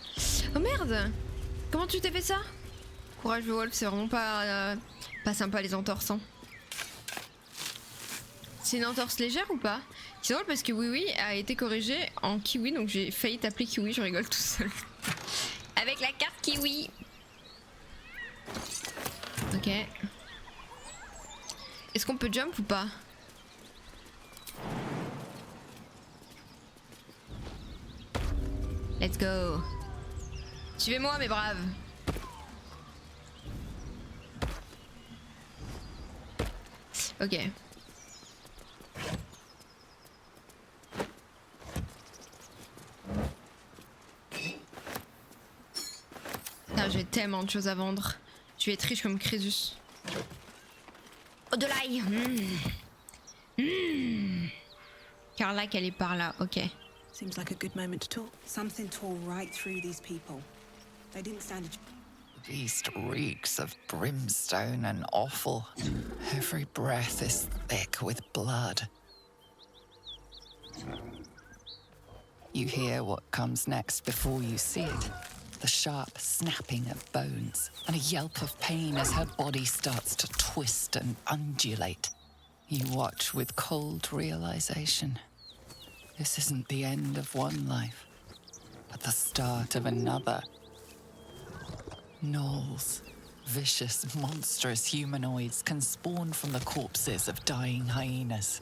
Oh merde! Comment tu t'es fait ça? Courage Wolf, c'est vraiment pas sympa les entorses. Hein. C'est une entorse légère ou pas? C'est drôle parce que Oui a été corrigé en Kiwi, donc j'ai failli t'appeler Kiwi, je rigole tout seul. Avec la carte Kiwi. Ok. Est-ce qu'on peut jump ou pas? Let's go. Suivez-moi mes braves. Ok. Putain, j'ai tellement de choses à vendre. Tu es riche comme Crésus. Oh, de l'ail. Carla, qu'elle est par là, ok. Seems like a good moment to talk. Something tore right through these people. They didn't stand a The beast reeks of brimstone and offal. Every breath is thick with blood. You hear what comes next before you see it. The sharp snapping of bones and a yelp of pain as her body starts to twist and undulate. You watch with cold realization. This isn't the end of one life, but the start of another. Gnolls, vicious, monstrous humanoids can spawn from the corpses of dying hyenas.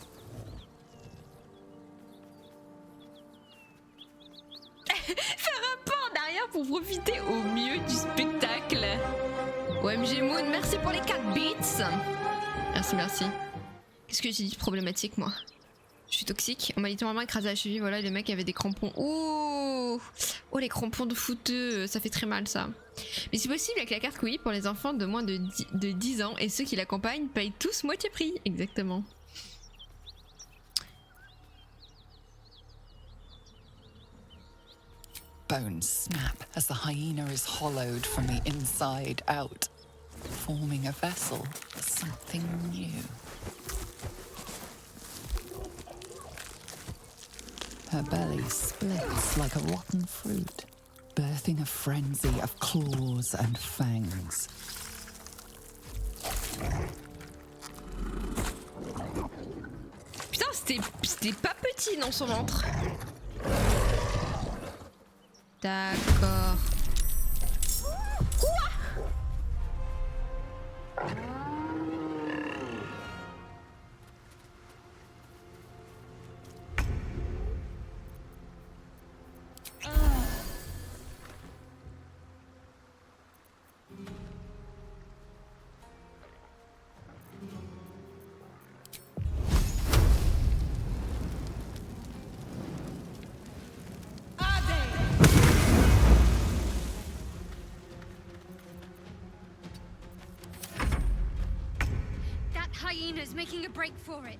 Faire un pas en arrière pour profiter au mieux du spectacle. OMG Moon, merci pour les 4 bits. Merci. Qu'est-ce que j'ai dit de problématique, moi? Je suis toxique. On m'a littéralement écrasé la cheville. Voilà, les mecs avaient des crampons. Oh, les crampons de fouteux. Ça fait très mal, ça. Mais c'est possible avec la carte Kiwi pour les enfants de moins de 10 ans. Et ceux qui l'accompagnent payent tous moitié prix. Exactement. Bones snap as the hyena is hollowed from the inside out, forming a vessel for something new. Her belly splits like a rotten fruit, birthing a frenzy of claws and fangs. Putain, c'était pas petit dans son ventre. D'accord. Quoi? Hyena's making a break for it.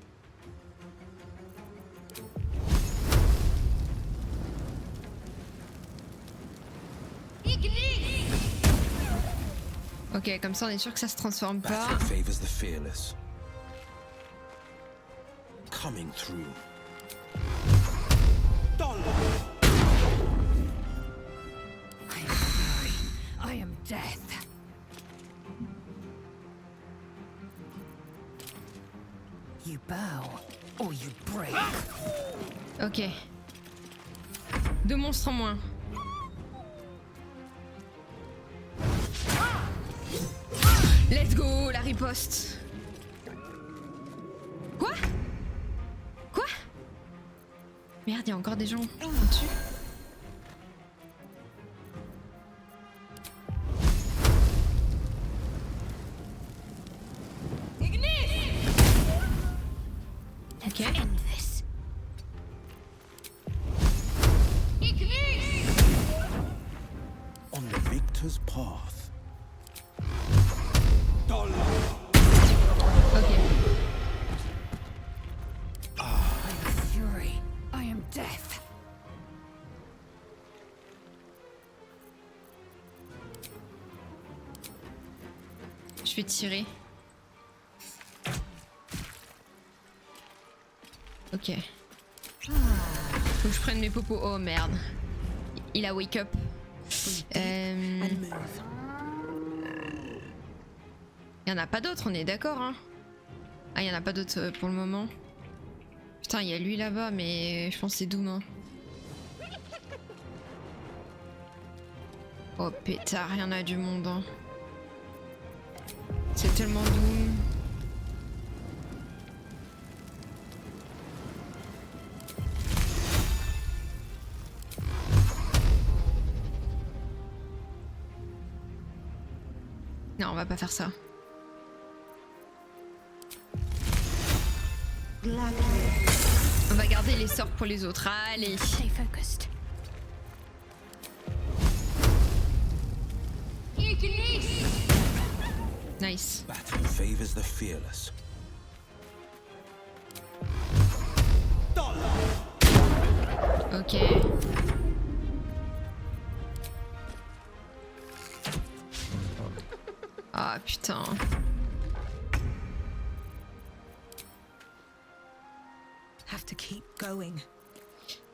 Ok, comme ça on est sûr que ça se transforme pas. Battle favors the fearless. Coming through. I am death. You bow or you break. Ok. 2 monstres en moins. Let's go, la riposte. Quoi? Quoi? Merde, il y a encore des gens au-dessus. Ok. hunter's path. Fury, I am death. Je vais tirer. Ok. Faut que je prenne mes popos. Oh merde. Il a wake up. Il y en a pas d'autres, on est d'accord hein. Ah, il y en a pas d'autres pour le moment. Putain, il y a lui là-bas, mais je pense que c'est Doom. Hein. Oh pétard, il y en a du monde. Hein. C'est tellement Doom. Non, on va pas faire ça. On va garder les sorts pour les autres. Allez. Stay focused. Nice. Battle favors the fearless. Ok. Ah putain. Have to keep going.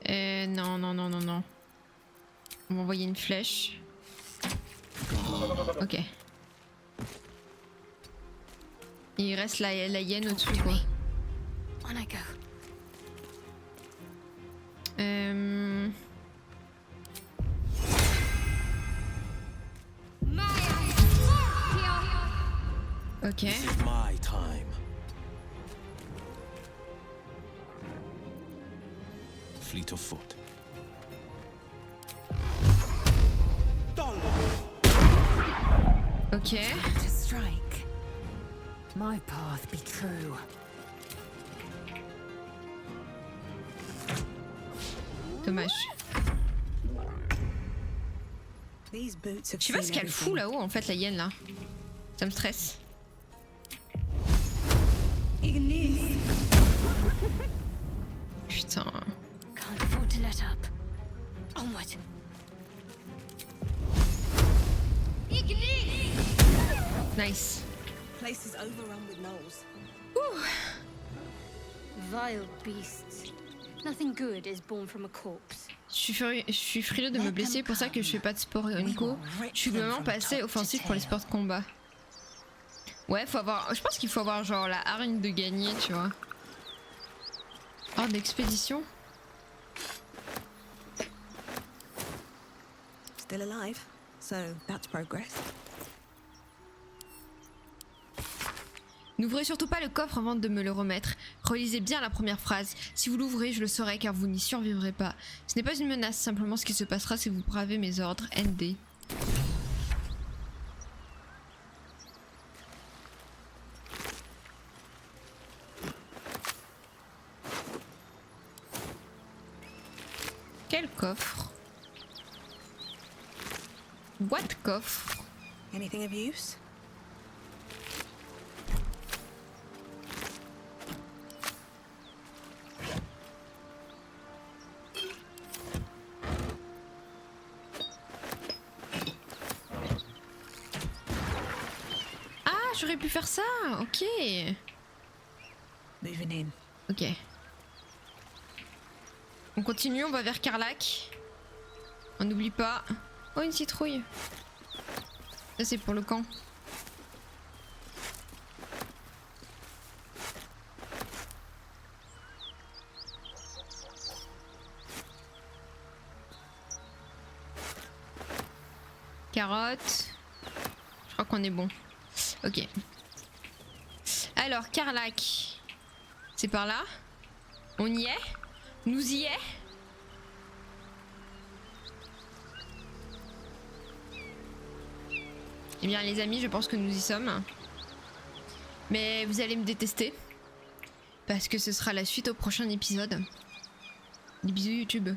Non, non, non, non, non. On va envoyer une flèche. Ok. Il reste la hyène au-dessus, quoi. On I go. Ok. This is my time. Fleet of foot. Ok. To strike. My path be true. Dommage. These boots have Je sais pas seen ce qu'elle fout everything. là-haut en fait, la hyène là. Ça me stresse. Putain. Can't afford to let up. Onward. Nice. Place is overrun with gnolls. Vile beasts. Nothing good is born from a corpse. Je suis frileux de me blesser, pour ça que je fais pas de sport Nico. Je suis vraiment pas assez offensif pour les sports de combat. Ouais, faut avoir. Je pense qu'il faut avoir genre la hargne de gagner, tu vois. Hors d'expédition. Still alive, so that's progress. N'ouvrez surtout pas le coffre avant de me le remettre. Relisez bien la première phrase. Si vous l'ouvrez, je le saurai car vous n'y survivrez pas. Ce n'est pas une menace, simplement ce qui se passera si vous bravez mes ordres. ND. Quel coffre? What coffre? Anything of use? Ah, j'aurais pu faire ça. Ok. Moving in. Ok. On continue, on va vers Karlach. On n'oublie pas. Oh, une citrouille. Ça, c'est pour le camp. Carotte. Je crois qu'on est bon. Ok. Alors, Karlach. C'est par là? On y est? Nous y est? Eh bien les amis, je pense que nous y sommes. Mais vous allez me détester. Parce que ce sera la suite au prochain épisode. Des bisous YouTube.